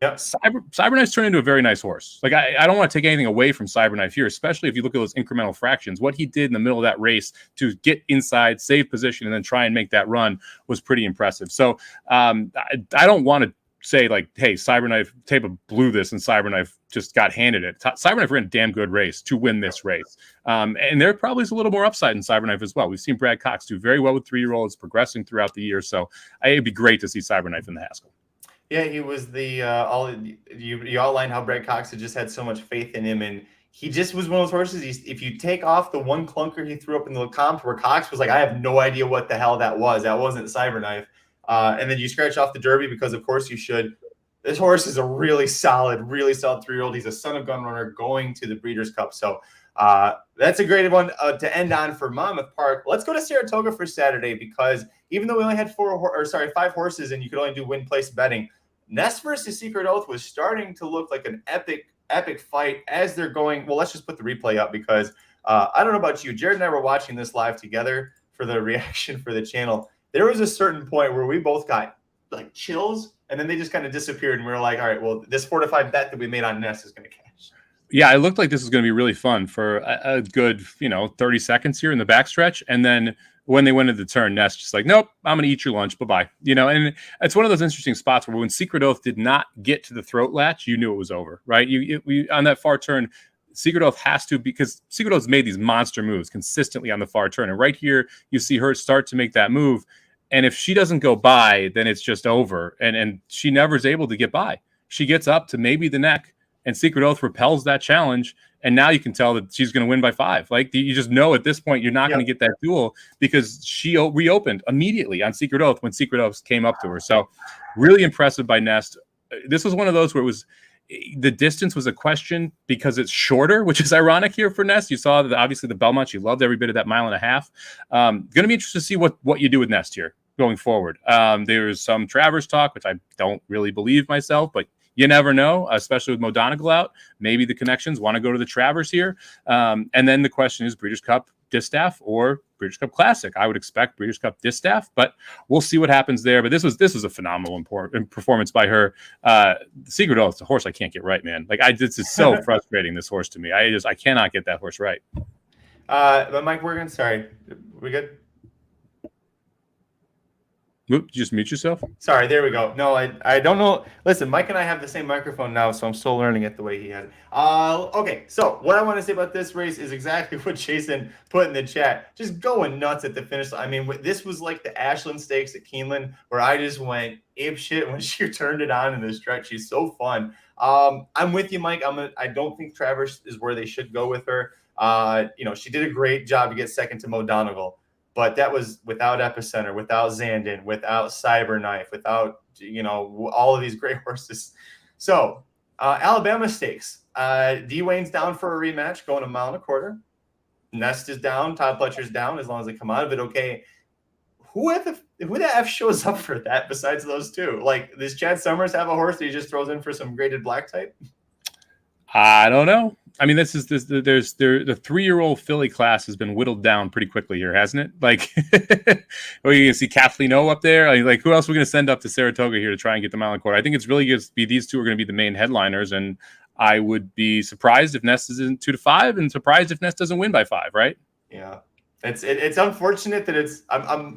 Yep. Cyberknife's turned into a very nice horse. Like, I don't want to take anything away from Cyberknife here, especially if you look at those incremental fractions. What he did in the middle of that race to get inside, save position, and then try and make that run was pretty impressive. So I don't want to say, like, hey, Cyberknife, Taba blew this and Cyberknife just got handed it. Cyberknife ran a damn good race to win this race. And there probably is a little more upside in Cyberknife as well. We've seen Brad Cox do very well with 3-year-olds, progressing throughout the year. So it'd be great to see Cyberknife in the Haskell. Yeah, he was the you outlined how Brad Cox had just had so much faith in him, and he just was one of those horses. If you take off the one clunker he threw up in the comp where Cox was like, I have no idea what the hell that was. That wasn't Cyberknife. And then you scratch off the Derby because, of course, you should. This horse is a really solid 3-year-old. He's a son of gun runner going to the Breeders' Cup. So that's a great one to end on for Monmouth Park. Let's go to Saratoga for Saturday, because even though we only had 5 horses and you could only do win place betting, Nest versus Secret Oath was starting to look like an epic fight as they're going. Well, let's just put the replay up, because I don't know about you. Jared and I were watching this live together for the reaction for the channel. There was a certain point where we both got like chills, and then they just kind of disappeared. And we were like, all right, well, this 4-5 bet that we made on Nest is going to cash. Yeah, it looked like this was going to be really fun for a good, 30 seconds here in the backstretch. And then when they went into the turn, Nest just like, nope, I'm going to eat your lunch. Bye-bye. And it's one of those interesting spots where when Secret Oath did not get to the throat latch, you knew it was over, right? We on that far turn, Secret Oath has to, because Secret Oath's made these monster moves consistently on the far turn. And right here, you see her start to make that move. And if she doesn't go by, then it's just over. And she never is able to get by. She gets up to maybe the neck, and Secret Oath repels that challenge. And now you can tell that she's going to win by 5. Like, you just know at this point you're not going to get that duel, because she reopened immediately on Secret Oath when Secret Oath came up to her. So really impressive by Nest. This was one of those where the distance was a question because it's shorter, which is ironic here for Nest. You saw that obviously the Belmont, she loved every bit of that 1.5 miles. Going to be interested to see what you do with Nest here going forward. There's some Travers talk, which I don't really believe myself, but you never know, especially with Mo Donegal out. Maybe the connections want to go to the Travers here. And then the question is Breeders' Cup Distaff or Breeders' Cup Classic. I would expect Breeders' Cup Distaff, but we'll see what happens there. But this was a phenomenal performance by her. Secret Oath, the horse I can't get right, man. Like, this is so frustrating, this horse to me. I cannot get that horse right. But Mike Wergen, sorry, we good? Oop, did you just mute yourself? Sorry, there we go. No, I don't know. Listen, Mike and I have the same microphone now, so I'm still learning it the way he had it. Okay, so what I want to say about this race is exactly what Jason put in the chat. Just going nuts at the finish line. I mean, this was like the Ashland Stakes at Keeneland, where I just went apeshit when she turned it on in the stretch. She's so fun. I'm with you, Mike. I don't think Travers is where they should go with her. She did a great job to get second to Mo Donegal. But that was without Epicenter, without Zandon, without Cyberknife, without, all of these great horses. So, Alabama Stakes. D. Wayne's down for a rematch, going 1.25 miles. Nest is down. Todd Pletcher's down as long as they come out of it okay. Who the F shows up for that besides those two? Like, does Chad Summers have a horse that he just throws in for some graded black type? I don't know. I mean, there's the 3-year-old filly class has been whittled down pretty quickly here, hasn't it? Like, well, you can see Kathleen O up there. Like, who else are we going to send up to Saratoga here to try and get the mile and quarter? I think it's really going to be these two are going to be the main headliners, and I would be surprised if Nest is in 2-5, and surprised if Nest doesn't win by 5, right? Yeah. It's unfortunate that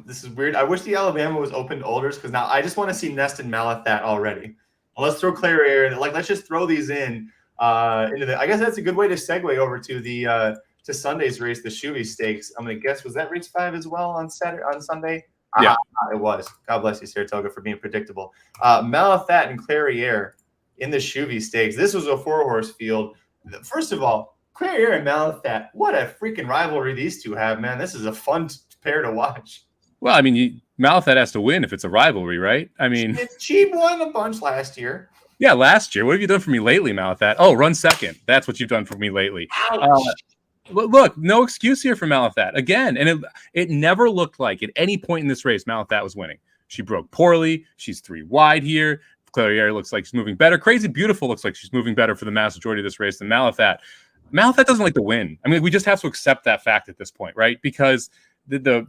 this is weird. I wish the Alabama was open to olders because now I just want to see Nest and Malathat already. Well, let's throw Clarier in. Like, let's just throw these in into the. I guess that's a good way to segue over to the to Sunday's race, the Shuey Stakes. I'm gonna guess, was that race 5 as well on Sunday? Yeah, it was. God bless you, Saratoga, for being predictable. Malathat and Clarier in the Shuey Stakes. This was a 4-horse field. First of all, Clarier and Malathat, what a freaking rivalry these two have, man. This is a fun pair to watch. Well, I mean, Malathat has to win if it's a rivalry, right? I mean, she won a bunch last year. Yeah, last year. What have you done for me lately, Malathat? Oh, run second. That's what you've done for me lately. Look, no excuse here for Malathat. Again, and it never looked like at any point in this race Malathat was winning. She broke poorly. She's 3 wide here. Clarier looks like she's moving better. Crazy Beautiful looks like she's moving better for the mass majority of this race than Malathat. Malathat doesn't like to win. I mean, we just have to accept that fact at this point, right? Because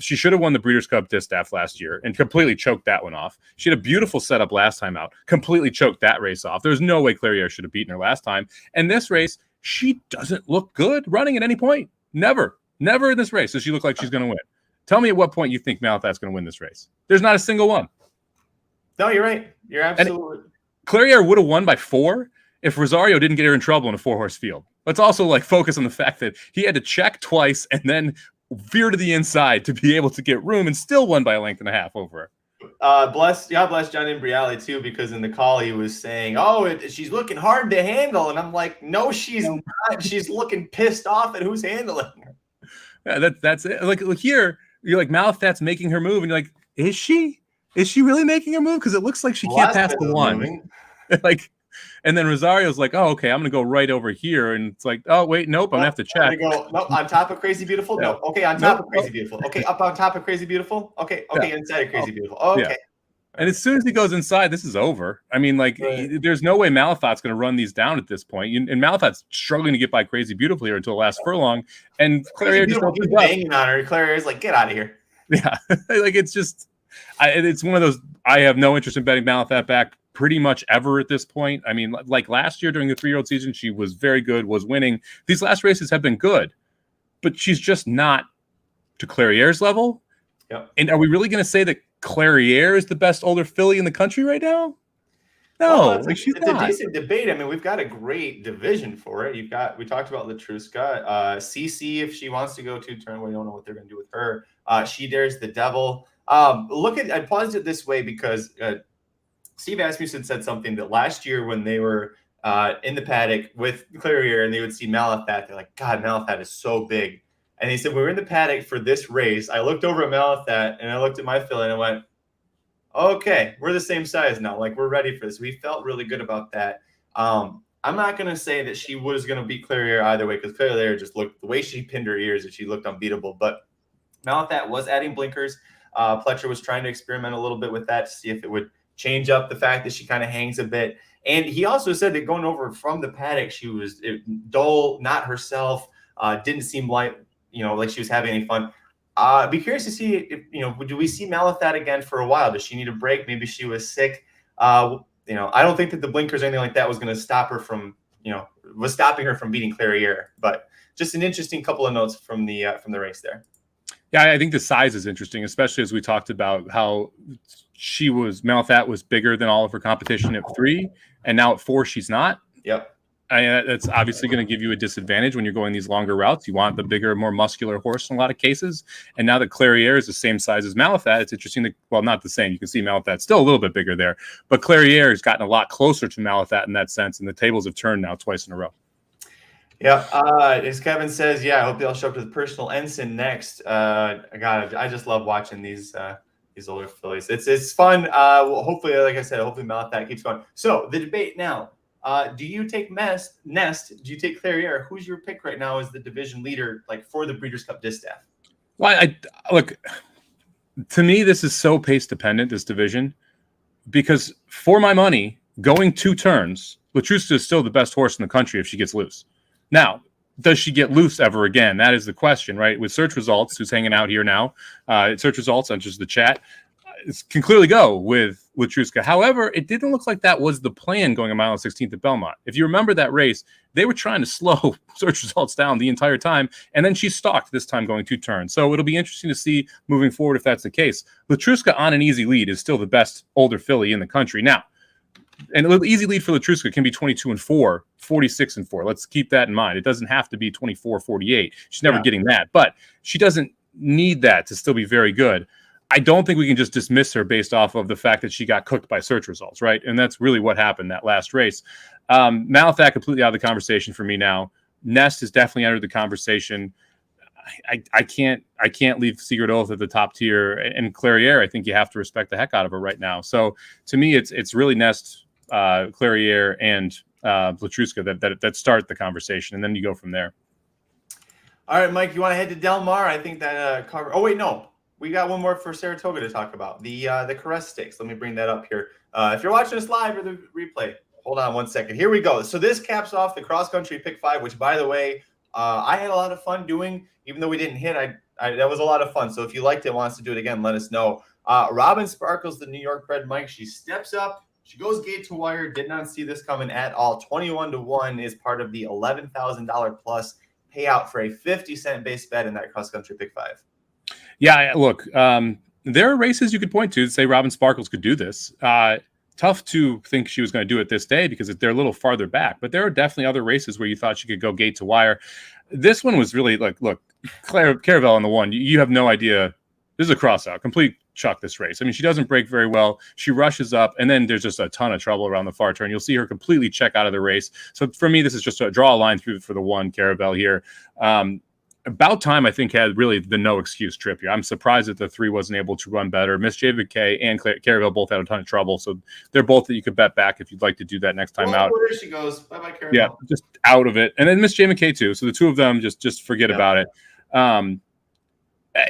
she should have won the Breeders' Cup Distaff last year and completely choked that one off. She had a beautiful setup last time out, completely choked that race off. There's no way Clarier should have beaten her last time. And this race, she doesn't look good running at any point. Never in this race does she look like she's going to win. Tell me at what point you think Malathat's going to win this race. There's not a single one. No, you're right. You're absolutely. Clarier would have won by 4 if Rosario didn't get her in trouble in a 4-horse field. Let's also focus on the fact that he had to check twice and then veer to the inside to be able to get room and still won by a length and a half over her. Bless John Imbriale too, because in the call he was saying, she's looking hard to handle. And I'm like, no, she's not. She's looking pissed off at who's handling her. Yeah, that's it. Look here, you're like, Malathat's making her move. And you're like, is she? Is she really making her move? Because it looks like she can't pass the one. And then Rosario's like, oh, okay, I'm going to go right over here. And it's like, oh, wait, nope, I'm going to have to check. Nope, on top of Crazy Beautiful? Yeah. No. Okay, on top of Crazy Beautiful. Okay, up on top of Crazy Beautiful? Okay, inside of Crazy Beautiful. Oh, okay. Yeah. And as soon as he goes inside, this is over. I mean, there's no way Malathat's going to run these down at this point. And Malathat's struggling to get by Crazy Beautiful here until the last furlong. And Clarier just opens up. Banging on her. Clarier's like, get out of here. Yeah, it's just, it's one of those, I have no interest in betting Malathat back pretty much ever at this point. I mean, like last year during the 3-year-old season, she was very good, was winning. These last races have been good, but she's just not to Clarier's level. Yep. And are we really going to say that Clarier is the best older filly in the country right now? No, it's a decent debate. I mean, we've got a great division for it. We talked about Latruska, CC, if she wants to go 2-turn, we don't know what they're going to do with her. She Dares the Devil. I paused it this way because Steve Asmussen said something that last year when they were in the paddock with Clarier and they would see Malathat, they're like, God, Malathat is so big. And he said, we were in the paddock for this race. I looked over at Malathat and I looked at my filly and I went, okay, we're the same size now. Like, we're ready for this. We felt really good about that. I'm not going to say that she was going to beat Clarier either way because Clarier just looked, the way she pinned her ears, and she looked unbeatable. But Malathat was adding blinkers. Pletcher was trying to experiment a little bit with that to see if it would change up the fact that she kind of hangs a bit. And he also said that going over from the paddock, she was dull, not herself, didn't seem like she was having any fun. Be curious to see if, do we see Malathat again for a while? Does she need a break? Maybe she was sick. I don't think that the blinkers or anything like that was going to stop her from, was stopping her from beating Clarier. But just an interesting couple of notes from the race there. Yeah, I think the size is interesting, especially as we talked about how Malathat was bigger than all of her competition at 3, and now at 4 she's not. Yep. That's obviously going to give you a disadvantage when you're going these longer routes. You want the bigger, more muscular horse in a lot of cases. And now that Clarier is the same size as Malathat, it's interesting that, well, not the same. You can see Malathat's still a little bit bigger there. But Clarier has gotten a lot closer to Malathat in that sense, and the tables have turned now twice in a row. Yeah. As Kevin says, I hope they'll show up to the personal ensign next. I just love watching these older fillies. It's fun. Hopefully, like I said, hopefully Malathat keeps going. So the debate now. Do you take Nest? Do you take Clarier? Who's your pick right now as the division leader, for the Breeders' Cup Distaff? Well, look, to me, this is so pace dependent, this division, because for my money, going 2 turns, Latruska is still the best horse in the country if she gets loose. Now, does she get loose ever again? That is the question, right? With search results, who's hanging out here now, search results enters the chat. can clearly go with Latruska. However, it didn't look like that was the plan going a mile and 16th at Belmont. If you remember that race, they were trying to slow search results down the entire time, and then she stalked this time going 2 turns. So it'll be interesting to see moving forward if that's the case. Latruska on an easy lead is still the best older filly in the country. Now, and a little easy lead for Latruska can be 22-4, 46-4. Let's keep that in mind. It doesn't have to be 24-48. She's never getting that, but she doesn't need that to still be very good. I don't think we can just dismiss her based off of the fact that she got cooked by search results, right? And that's really what happened that last race. Malathaat completely out of the conversation for me now. Nest has definitely entered the conversation. I can't leave Secret Oath at the top tier, and Clairiere, I think you have to respect the heck out of her right now. So to me, it's really Nest, Clairiere, and Latruska that start the conversation, and then you go from there. All right, Mike, you want to head to Del Mar? I think that cover. Oh wait, no. We got one more for Saratoga to talk about, the Caress Stakes. Let me bring that up here. If you're watching us live or the replay, hold on 1 second. Here we go. So this caps off the cross-country pick 5, which, by the way, I had a lot of fun doing. Even though we didn't hit, that was a lot of fun. So if you liked it, wants to do it again, let us know. Robin Sparkles, the New York bred Mike. She steps up. She goes gate to wire. Did not see this coming at all. 21-1 is part of the $11,000 plus payout for a 50-cent base bet in that cross-country pick 5. Yeah, look, there are races you could point to say Robin Sparkles could do this. Tough to think she was going to do it this day because they're a little farther back, but there are definitely other races where you thought she could go gate to wire. This one was really like, look, Caravel on the one, you have no idea. This is a cross out, complete chuck this race. I mean, she doesn't break very well. She rushes up, and then there's just a ton of trouble around the far turn. You'll see her completely check out of the race. So for me, this is just a draw a line through for the one Caravel here. About Time, I think, had really the no excuse trip here. I'm surprised that the 3 wasn't able to run better. Miss Javid K and Caravel both had a ton of trouble, so they're both that you could bet back if you'd like to do that next time out. There she goes. Bye-bye, Caravel. Yeah, just out of it. And then Miss Javid K too. So the 2 of them just forget about it.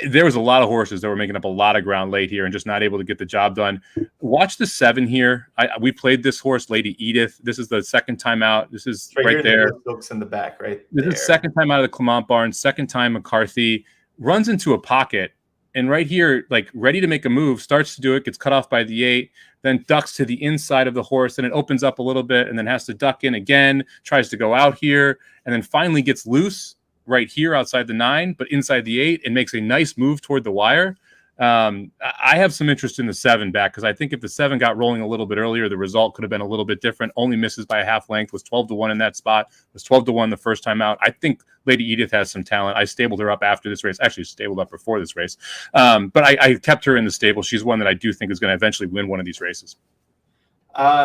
There was a lot of horses that were making up a lot of ground late here and just not able to get the job done. Watch the 7 here. We played this horse, Lady Edith. This is the second time out. This is right there. Looks in the back, right This is second time out of the Clement barn. Second time McCarthy runs into a pocket. And right here, like ready to make a move, starts to do it, gets cut off by the 8, then ducks to the inside of the horse, and it opens up a little bit and then has to duck in again, tries to go out here, and then finally gets loose right here outside the 9, but inside the 8, and makes a nice move toward the wire. I have some interest in the 7 back because I think if the 7 got rolling a little bit earlier, the result could have been a little bit different. Only misses by a half length, was 12-1 in that spot, was 12-1 the first time out. I think Lady Edith has some talent. I stabled her up after this race, actually stabled up before this race. But I kept her in the stable. She's one that I do think is going to eventually win one of these races.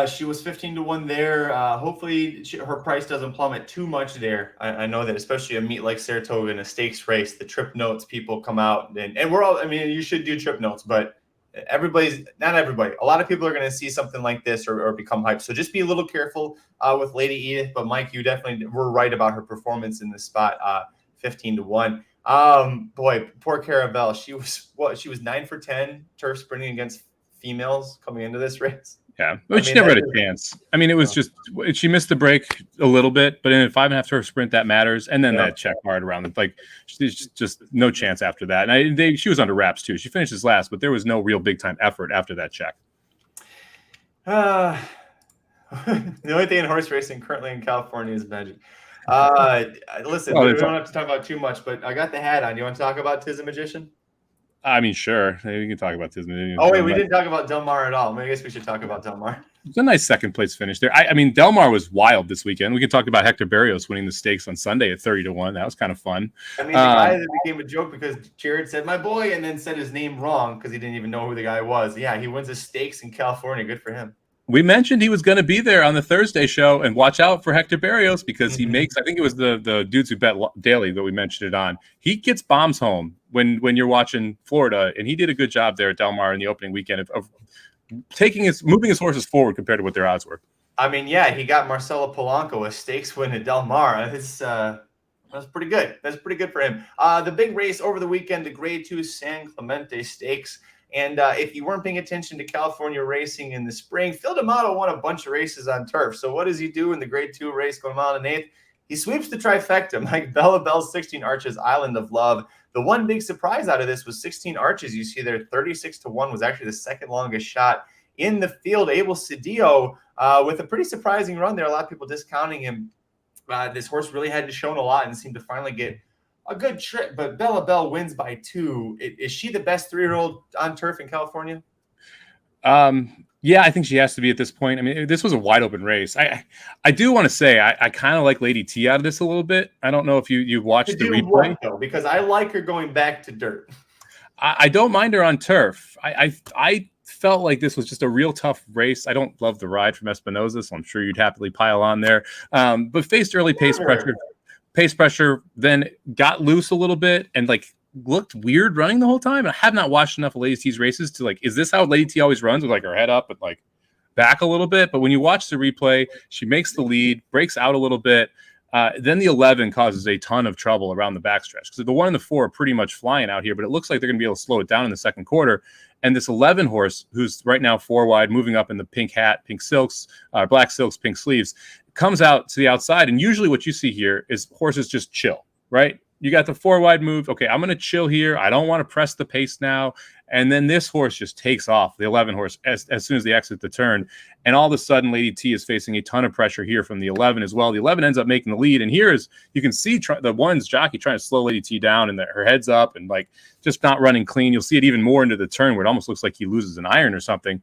She was 15-1 there. Hopefully her price doesn't plummet too much there. I know that especially a meet like Saratoga in a stakes race, the trip notes people come out and we're all, I mean, you should do trip notes, but not everybody. A lot of people are going to see something like this or become hyped. So just be a little careful with Lady Edith. But Mike, you definitely were right about her performance in this spot, 15-1. Boy, poor Caravel. She was 9 for 10 turf sprinting against females coming into this race. Yeah, but she never had a chance. I mean, it was just she missed the break a little bit, but in a 5.5 turf sprint that matters, and then that check mark around it, like she's just no chance after that. And she was under wraps too. She finishes last, but there was no real big time effort after that check. The only thing in horse racing currently in California is magic. Listen, we don't have to talk about too much, but I got the hat on. You want to talk about Tiz the Magician? I mean, sure. We can talk about this. Oh, wait, we didn't talk about Del Mar at all. I guess we should talk about Del Mar. It's a nice second place finish there. I mean, Del Mar was wild this weekend. We can talk about Hector Berrios winning the stakes on Sunday at 30-1. That was kind of fun. I mean, the guy that became a joke because Jared said my boy and then said his name wrong because he didn't even know who the guy was. Yeah, he wins the stakes in California. Good for him. We mentioned he was going to be there on the Thursday show, and watch out for Hector Berrios because he makes, I think it was the dudes who bet daily that we mentioned it on. He gets bombs home when you're watching Florida, and he did a good job there at Del Mar in the opening weekend of moving his horses forward compared to what their odds were. I mean, yeah, he got Marcelo Polanco a stakes win at Del Mar. That's pretty good. That's pretty good for him. The big race over the weekend, the Grade 2 San Clemente Stakes. And if you weren't paying attention to California racing in the spring, Phil D'Amato won a bunch of races on turf. So what does he do in the Grade 2 race going mile and 8th? He sweeps the trifecta. Mike, Bella Bell's 16 Arches, Island of Love. The one big surprise out of this was 16 Arches. You see there, 36-1 was actually the second longest shot in the field. Abel Cedillo with a pretty surprising run there. A lot of people discounting him. This horse really hadn't shown a lot and seemed to finally get a good trip. But Bella Bell wins by 2. Is she the best 3-year-old on turf in California? Yeah, I think she has to be at this point. I mean, this was a wide open race. I do want to say I kind of like Lady T out of this a little bit. I don't know if you watched the replay. What, though? Because I like her going back to dirt. I don't mind her on turf. I felt like this was just a real tough race. I don't love the ride from Espinoza, so I'm sure you'd happily pile on there. But faced early pace pressure, then got loose a little bit and looked weird running the whole time. I have not watched enough of Lady T's races to is this how Lady T always runs, with her head up and back a little bit? But when you watch the replay, she makes the lead, breaks out a little bit. Then the 11 causes a ton of trouble around the backstretch, because the 1 and the 4 are pretty much flying out here, but it looks like they're going to be able to slow it down in the second quarter. And this 11 horse, who's right now 4 wide, moving up in the pink hat, pink silks, black silks, pink sleeves, comes out to the outside. And usually what you see here is horses just chill, right? You got the 4 wide move. Okay, I'm going to chill here. I don't want to press the pace now. And then this horse just takes off, the 11 horse, as soon as they exit the turn. And all of a sudden, Lady T is facing a ton of pressure here from the 11 as well. The 11 ends up making the lead. And here is, you can see the 1's jockey trying to slow Lady T down, and her head's up and just not running clean. You'll see it even more into the turn where it almost looks like he loses an iron or something.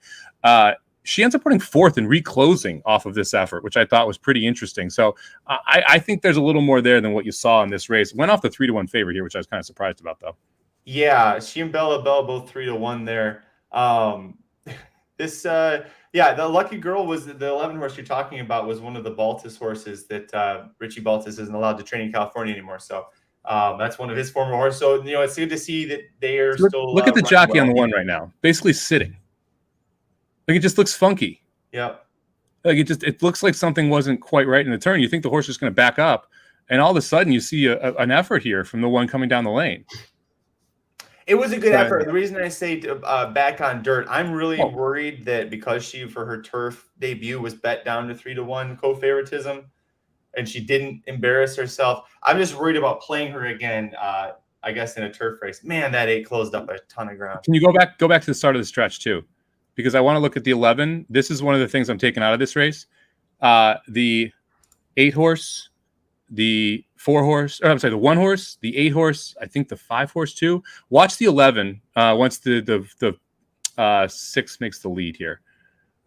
She ends up putting 4th and reclosing off of this effort, which I thought was pretty interesting. So I think there's a little more there than what you saw in this race. Went off the 3-1 favorite here, which I was kind of surprised about, though. Yeah, she and Bella Bell both 3-1 there. The Lucky Girl was the 11 horse you're talking about, was one of the Baltus horses that Richie Baltus isn't allowed to train in California anymore. So that's one of his former horses. So, it's good to see that they are still. Look at the jockey on the 1 right now, basically sitting. It just looks funky. Yeah. It looks like something wasn't quite right in the turn. You think the horse is going to back up, and all of a sudden you see an effort here from the 1 coming down the lane. It was a good effort. The reason I say back on dirt, I'm really worried that because she, for her turf debut, was bet down to 3-1 co-favoritism, and she didn't embarrass herself. I'm just worried about playing her again, I guess, in a turf race. Man, that 8 closed up a ton of ground. Can you go back to the start of the stretch, too? Because I want to look at the 11. This is one of the things I'm taking out of this race. The 8 horse, the 4 horse, the 1 horse, the 8 horse, I think the 5 horse too. Watch the 11 once the 6 makes the lead here.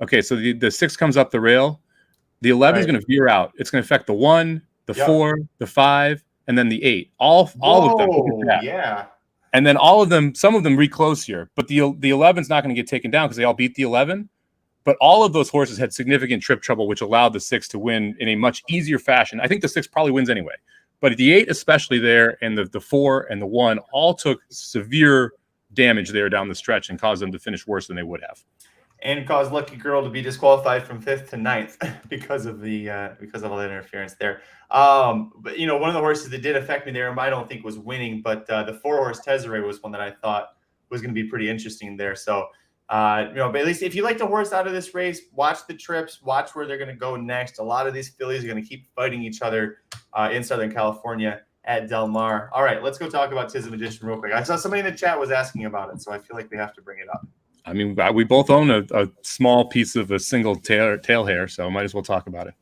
Okay, so the 6 comes up the rail. The 11 is going to veer out. It's going to affect the 1, the 4, the 5, and then the 8. All of them. Yeah. And then all of them, some of them reclose here, but the 11's not going to get taken down because they all beat the 11. But all of those horses had significant trip trouble, which allowed the 6 to win in a much easier fashion. I think the 6 probably wins anyway, but the 8 especially there, and the 4 and the 1 all took severe damage there down the stretch and caused them to finish worse than they would have. And caused Lucky Girl to be disqualified from 5th to 9th because of all that interference there. But one of the horses that did affect me there, and I don't think was winning, but the 4 horse Tesere was one that I thought was going to be pretty interesting there. So, but at least if you like the horse out of this race, watch the trips, watch where they're going to go next. A lot of these fillies are going to keep fighting each other in Southern California at Del Mar. All right, let's go talk about Tiz the Magician real quick. I saw somebody in the chat was asking about it, so I feel like we have to bring it up. I mean, we both own a small piece of a single tail hair, so might as well talk about it.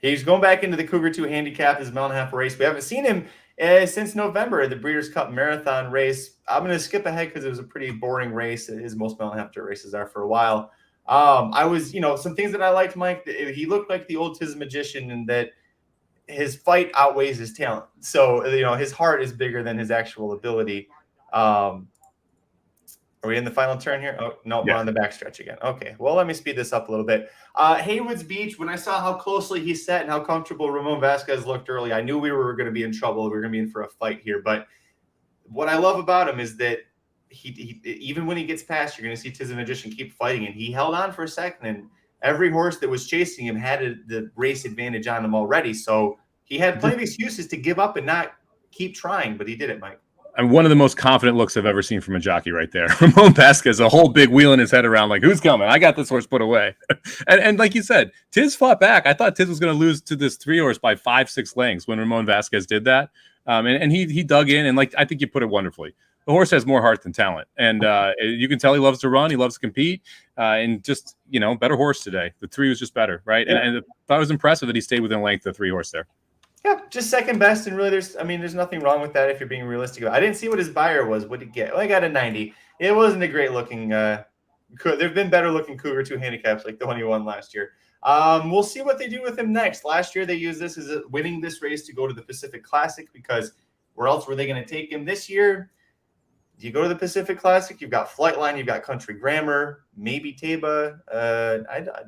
He's going back into the Cougar 2 handicap, his mile and a half race. We haven't seen him since November, the Breeders' Cup Marathon race. I'm going to skip ahead because it was a pretty boring race, as most mile and a half dirt races are for a while. I was, some things that I liked, Mike. He looked like the old Tiz the Magician in that his fight outweighs his talent. So, his heart is bigger than his actual ability. Are we in the final turn here? Oh, no, yeah. We're on the backstretch again. Okay, well, let me speed this up a little bit. Haywood's Beach, when I saw how closely he sat and how comfortable Ramon Vasquez looked early, I knew we were going to be in trouble. We were going to be in for a fight here. But what I love about him is that he even when he gets past, you're going to see Tiz the Magician keep fighting. And he held on for a second, and every horse that was chasing him had the race advantage on him already. So he had plenty of excuses to give up and not keep trying, but he did it, Mike. And one of the most confident looks I've ever seen from a jockey right there. Ramon Vasquez, a whole big wheel in his head around, like, who's coming? I got this horse put away. and like you said, Tiz fought back. I thought Tiz was going to lose to this 3-horse by 5-6 lengths when Ramon Vasquez did that. And he dug in, and like I think you put it wonderfully. The horse has more heart than talent, and you can tell he loves to run. He loves to compete, and just better horse today. The 3 was just better, right? Yeah. And I thought it was impressive that he stayed within length of the 3-horse there. Yeah, just second best, and really, there's nothing wrong with that if you're being realistic. I didn't see what his buyer was. What did he get? Well, I got a 90. It wasn't a great looking. There've been better looking Cougar 2 handicaps like the one he won last year. We'll see what they do with him next. Last year they used this as winning this race to go to the Pacific Classic, because where else were they going to take him this year? You go to the Pacific Classic, you've got Flightline, you've got Country Grammar, maybe Taba.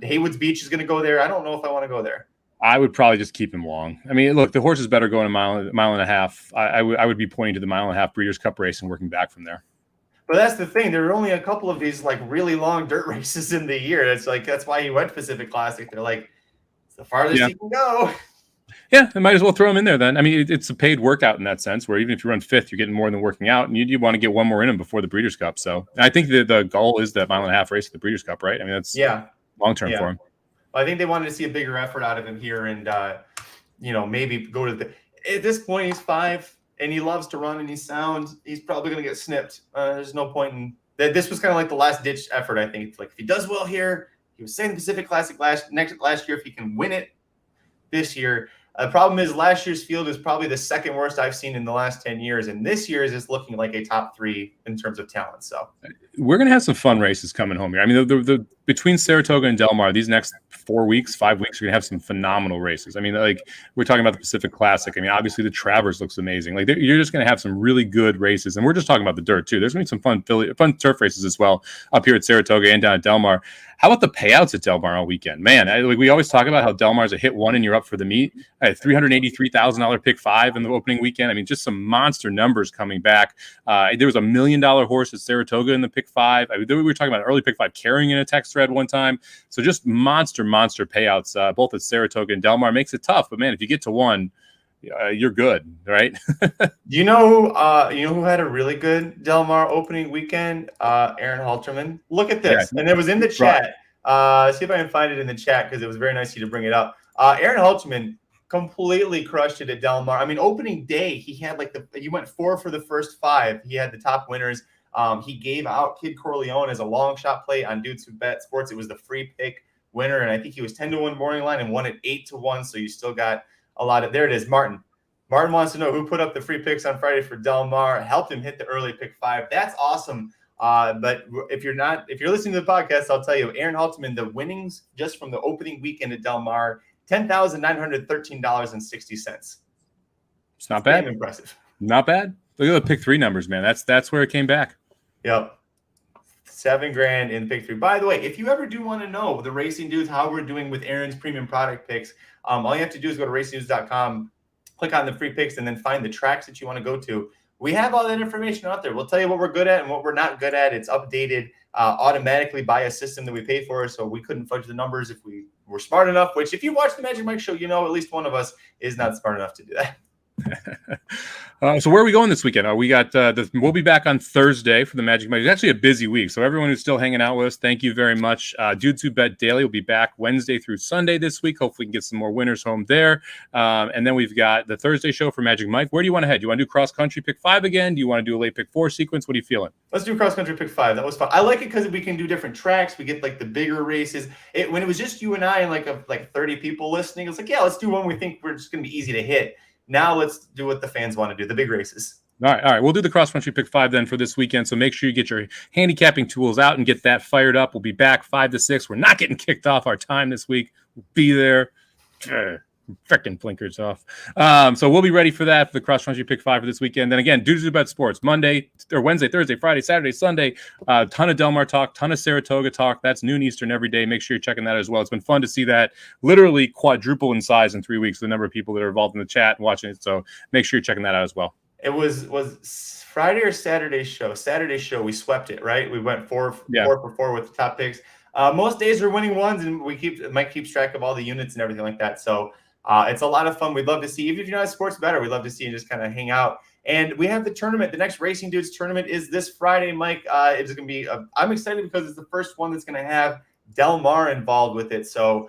Haywood's Beach is going to go there. I don't know if I want to go there. I would probably just keep him long. I mean, look, the horse is better going a mile and a half. I would be pointing to the 1.5 mile Breeders' Cup race and working back from there. But that's the thing. There are only a couple of these like really long dirt races in the year. It's like that's why he went Pacific Classic. They're like, it's the farthest he can go. Yeah, I might as well throw him in there then. I mean, it's a paid workout in that sense, where even if you run 5th, you're getting more than working out, and you want to get one more in him before the Breeders' Cup. So I think the goal is that 1.5 mile race at the Breeders' Cup, right? I mean, that's long-term for him. I think they wanted to see a bigger effort out of him here, and maybe go to the. At this point, he's 5, and he loves to run, and he's sound. He's probably going to get snipped. There's no point in that. This was kind of like the last ditch effort. I think it's like if he does well here, he was saying the Pacific Classic last year. If he can win it this year, the problem is last year's field is probably the second worst I've seen in the last 10 years, and this year is just looking like a top 3 in terms of talent. So we're going to have some fun races coming home here. I mean, the between Saratoga and Del Mar, these next 4 weeks, 5 weeks, you're going to have some phenomenal races. I mean, like we're talking about the Pacific Classic. I mean, obviously the Travers looks amazing. Like you're just going to have some really good races, and we're just talking about the dirt too. There's going to be some fun turf races as well up here at Saratoga and down at Del Mar. How about the payouts at Del Mar all weekend? Man, we always talk about how Del Mar's a hit 1 and you're up for the meet. I had $383,000 pick 5 in the opening weekend. I mean, just some monster numbers coming back. There was $1 million horse at Saratoga in the pick 5. We were talking about early pick 5 carrying in a text thread one time. So just monster payouts both at Saratoga and Del Mar. Makes it tough, but man, if you get to 1, you're good, right? You know who had a really good Del Mar opening weekend? Aaron Holtzman. Look at this, and it was in the chat. See if I can find it in the chat because it was very nice of you to bring it up. Aaron Holtzman completely crushed it at Del Mar. I mean, opening day he had he went 4 for the first 5. He had the top winners. He gave out Kid Corleone as a long shot play on Dudes Who Bet Sports. It was the free pick winner, and I think he was 10-1 morning line and won at 8-1. So you still got a lot of. There it is, Martin. Martin wants to know who put up the free picks on Friday for Del Mar, helped him hit the early pick 5. That's awesome. But if you're listening to the podcast, I'll tell you, Aaron Holtzman, the winnings just from the opening weekend at Del Mar, $10,913.60. It's not bad. Impressive. Not bad. Look at the pick 3 numbers, man. That's where it came back. Yep. $7,000 in pick 3. By the way, if you ever do want to know the Racing Dudes, how we're doing with Aaron's premium product picks, all you have to do is go to racingdudes.com, click on the free picks, and then find the tracks that you want to go to. We have all that information out there. We'll tell you what we're good at and what we're not good at. It's updated automatically by a system that we pay for, so we couldn't fudge the numbers if we were smart enough, which if you watch the Magic Mike show, at least one of us is not smart enough to do that. So where are we going this weekend? We got we'll be back on Thursday for the Magic Mike. It's actually a busy week, so everyone who's still hanging out with us, thank you very much. Dudes Who Bet Daily will be back Wednesday through Sunday this week. Hopefully we can get some more winners home there. And then we've got the Thursday show for Magic Mike. Where do you want to head? Do you want to do cross country pick 5 again? Do you want to do a late pick 4 sequence? What are you feeling? Let's do cross country pick 5. That was fun. I like it because we can do different tracks. We get like the bigger races. When it was just you and I and like 30 people listening, it's like, yeah, let's do one we think we're just going to be easy to hit. Now let's do what the fans want to do, the big races. All right. We'll do the cross-country pick 5 then for this weekend. So make sure you get your handicapping tools out and get that fired up. We'll be back 5 to 6. We're not getting kicked off our time this week. We'll be there. Freaking blinkers off. So we'll be ready for that, for the cross-country pick 5 for this weekend. Then again, Dudes Who Bet Sports, Monday or Wednesday, Thursday, Friday, Saturday, Sunday. Ton of Del Mar talk, ton of Saratoga talk. That's noon Eastern every day. Make sure you're checking that as well. It's been fun to see that literally quadruple in size in 3 weeks, the number of people that are involved in the chat and watching it. So make sure you're checking that out as well. It was Friday or Saturday's show. Saturday's show, we swept it, right? We went 4 for 4 with the top picks. Most days we're winning ones, and Mike keeps track of all the units and everything like that. So it's a lot of fun. We'd love to see, even if you're not a sports bettor, we'd love to see you just kind of hang out And we have the tournament. The next Racing Dudes tournament is this Friday, Mike. It's going to be, I'm excited because it's the first one that's going to have Del Mar involved with it. So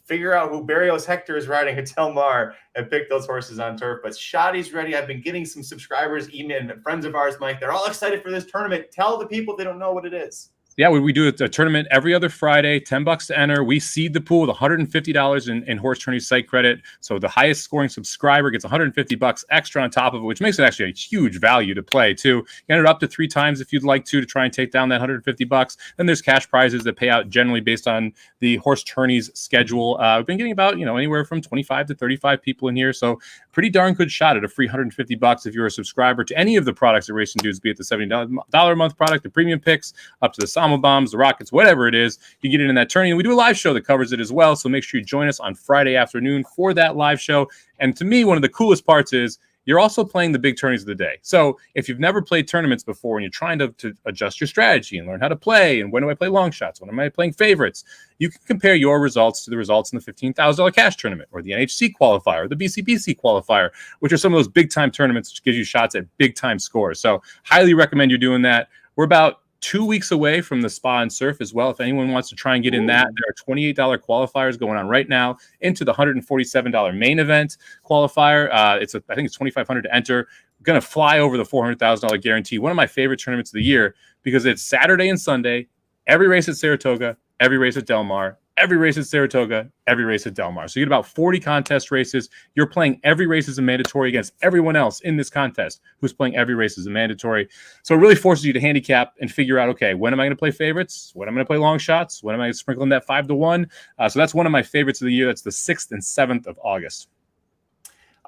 figure out who Barrios Hector is riding at Del Mar and pick those horses on turf. But Shoddy's ready. I've been getting some subscribers, email, and friends of ours, Mike. They're all excited for this tournament. Tell the people they don't know what it is. Yeah, we do a tournament every other Friday, $10 to enter. We seed the pool with $150 in horse tourney site credit. So the highest scoring subscriber gets $150 extra on top of it, which makes it actually a huge value to play too. You enter it up to 3 times if you'd like to try and take down that $150. Then there's cash prizes that pay out generally based on the horse tourney's schedule. We've been getting about anywhere from 25 to 35 people in here, so pretty darn good shot at a free $150 if you're a subscriber to any of the products at Racing Dudes, be it the $70 a month product, the premium picks, up to the Somobombs, the Rockets, whatever it is, you get it in that tourney. And we do a live show that covers it as well. So make sure you join us on Friday afternoon for that live show. And to me, one of the coolest parts is you're also playing the big tourneys of the day. So if you've never played tournaments before and you're trying to adjust your strategy and learn how to play, and when do I play long shots, when am I playing favorites, you can compare your results to the results in the $15,000 cash tournament or the NHC qualifier or the BCBC qualifier, which are some of those big time tournaments which gives you shots at big time scores. So highly recommend you're doing that. We're about 2 weeks away from the Spa and Surf as well. If anyone wants to try and get in that, there are $28 qualifiers going on right now into the $147 main event qualifier. I think it's $2,500 to enter. Going to fly over the $400,000 guarantee. One of my favorite tournaments of the year because it's Saturday and Sunday. Every race at Saratoga, every race at Del Mar, every race at Saratoga, every race at Del Mar. So you get about 40 contest races. You're playing every race as a mandatory against everyone else in this contest who's playing every race as a mandatory. So it really forces you to handicap and figure out, okay, when am I going to play favorites? When am I going to play long shots? When am I going to sprinkle in that 5-1? So that's one of my favorites of the year. That's the 6th and 7th of August.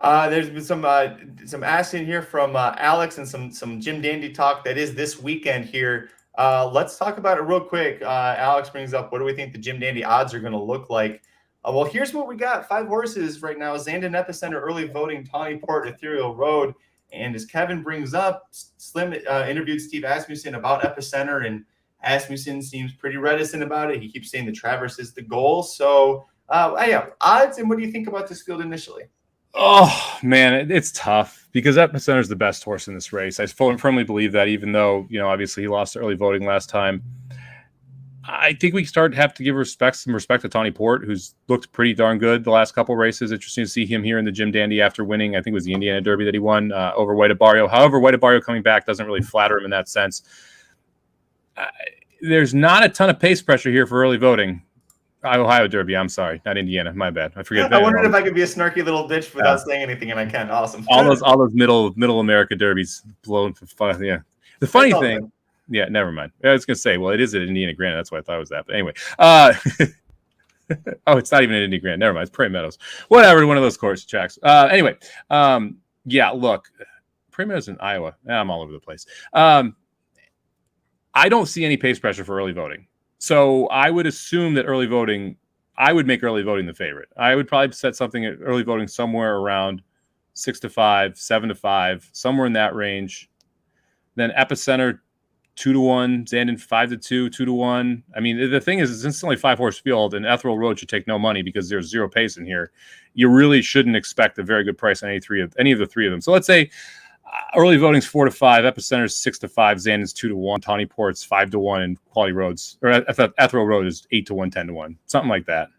There's been some asking here from Alex and some Jim Dandy talk that is this weekend here. Let's talk about it real quick. Alex brings up, what do we think the Jim Dandy odds are going to look like? Well, here's what we got. 5 horses right now. Zandon Epicenter, early voting, Tawny Port, Ethereal Road. And as Kevin brings up, Slim interviewed Steve Asmussen about Epicenter, and Asmussen seems pretty reticent about it. He keeps saying the Traverse is the goal. So, yeah, odds, and what do you think about this field initially? Oh, man, it's tough because Epicenter is the best horse in this race. I firmly believe that, even though, obviously he lost to early voting last time. I think we have to give some respect to Tawny Port, who's looked pretty darn good the last couple races. Interesting to see him here in the Jim Dandy after winning. I think it was the Indiana Derby that he won over White Barrio. However, White Barrio coming back doesn't really flatter him in that sense. There's not a ton of pace pressure here for early voting. Ohio Derby. I'm sorry, not Indiana. My bad. I forget. I wondered if I could be a snarky little bitch without saying anything, and I can. Awesome. All those middle America derbies blown for fun. Yeah. The funny thing. Yeah, never mind. I was gonna say, well, it is at Indiana Grand. That's why I thought it was that. But anyway, oh, it's not even at Indiana Grand. Never mind. It's Prairie Meadows. Whatever. One of those course tracks. Anyway, yeah. Look, Prairie Meadows in Iowa. I'm all over the place. I don't see any pace pressure for early voting. So I would assume that I would make early voting the favorite. I would probably set something at early voting somewhere around 6-5, 7-5, somewhere in that range. Then Epicenter 2-1, Zandon 5-2, 2-1. I mean, the thing is, it's instantly 5-horse field, and Ethereal Road should take no money because there's zero pace in here. You really shouldn't expect a very good price on any of the three of them. So let's say early voting's 4-5, Epicenter's 6-5, Zandon's 2-1, Tawny Port's 5-1, and Quality Roads or Ethereal Road is 8-1, 10-1, something like that.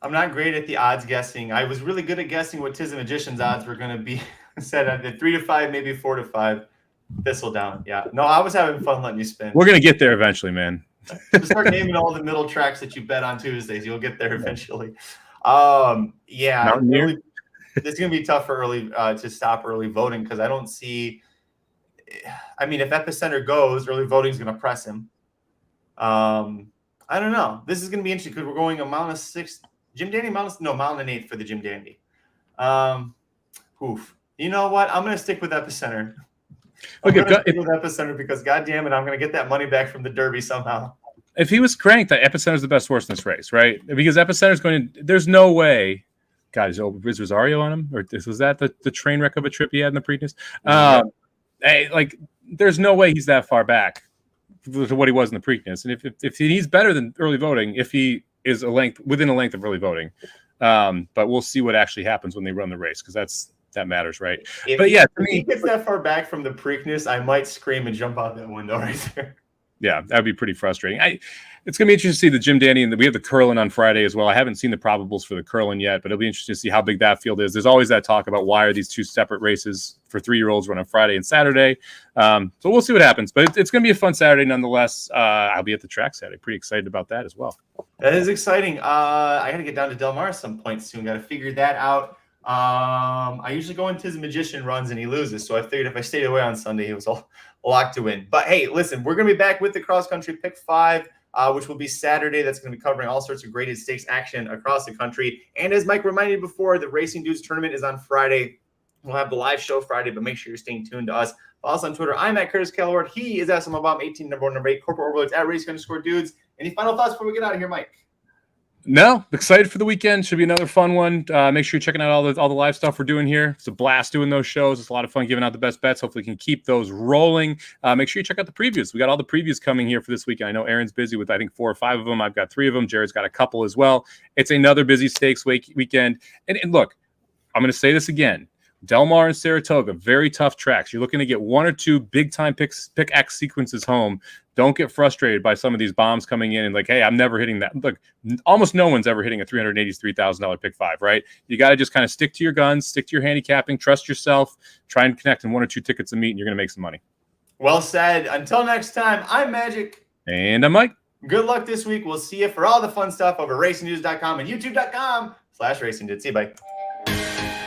I'm not great at the odds guessing. I was really good at guessing what Tiz the Magician's odds were going to be. Said I did 3-5, maybe 4-5. Thistle down. Yeah. No, I was having fun letting you spin. We're gonna get there eventually, man. Just start naming all the middle tracks that you bet on Tuesdays. You'll get there eventually. Yeah. Really, it's gonna be tough for early to stop early voting because I don't see. I mean, if Epicenter goes, early voting is gonna press him. I don't know. This is gonna be interesting because we're going a mile and 6. Jim Dandy mile and 8 for the Jim Dandy. Oof. You know what? I'm gonna stick with Epicenter. Okay, with Epicenter because goddamn it, I'm going to get that money back from the Derby somehow. If he was cranked, that Epicenter's the best horse in this race, right? Because Epicenter's going to. There's no way. God, is Rosario on him, or was that the train wreck of a trip he had in the Preakness? There's no way he's that far back to what he was in the Preakness, and if he's better than early voting, if he is within a length of early voting, but we'll see what actually happens when they run the race because that matters, right? If if he gets that far back from the Preakness, I might scream and jump out that window right there. Yeah, that'd be pretty frustrating. It's going to be interesting to see the Jim Dandy, and we have the Curlin on Friday as well. I haven't seen the probables for the Curlin yet, but it'll be interesting to see how big that field is. There's always that talk about why are these two separate races for 3-year-olds run on Friday and Saturday. So we'll see what happens, but it's going to be a fun Saturday nonetheless. I'll be at the track Saturday. Pretty excited about that as well. That is exciting. I got to get down to Del Mar at some point soon. Got to figure that out. I usually go into his magician runs and he loses. So I figured if I stayed away on Sunday, it was a lock to win. But hey, listen, we're going to be back with the cross country pick 5, which will be Saturday. That's going to be covering all sorts of graded stakes action across the country. And as Mike reminded before, the Racing Dudes tournament is on Friday. We'll have the live show Friday, but make sure you're staying tuned to us. Follow us on Twitter. I'm at Curtis Kalleward. He is at Somobomb 18, number 8, corporate overlords at Racing_Dudes. Any final thoughts before we get out of here, Mike? No, excited for the weekend. Should be another fun one. Make sure you're checking out all the live stuff we're doing here. It's a blast doing those shows. It's a lot of fun giving out the best bets. Hopefully we can keep those rolling. Make sure you check out the previews. We got all the previews coming here for this weekend. I know Aaron's busy with, I think, 4 or 5 of them. I've got 3 of them. Jared's got a couple as well. It's another busy stakes weekend. And look, I'm going to say this again. Del Mar and Saratoga, very tough tracks. You're looking to get 1 or 2 big-time pick X sequences home. Don't get frustrated by some of these bombs coming in and like, hey, I'm never hitting that. Look, almost no one's ever hitting a $383,000 pick 5, right? You got to just kind of stick to your guns, stick to your handicapping, trust yourself, try and connect in 1 or 2 tickets a meet, and you're going to make some money. Well said. Until next time, I'm Magic. And I'm Mike. Good luck this week. We'll see you for all the fun stuff over racingdudes.com and youtube.com/racingdudes. See you, bye.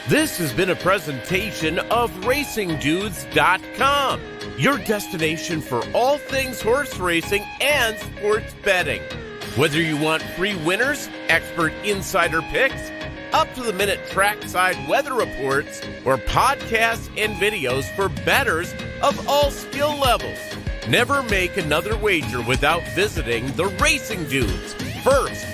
This has been a presentation of RacingDudes.com, your destination for all things horse racing and sports betting. Whether you want free winners, expert insider picks, up-to-the-minute trackside weather reports, or podcasts and videos for bettors of all skill levels, never make another wager without visiting the Racing Dudes. First,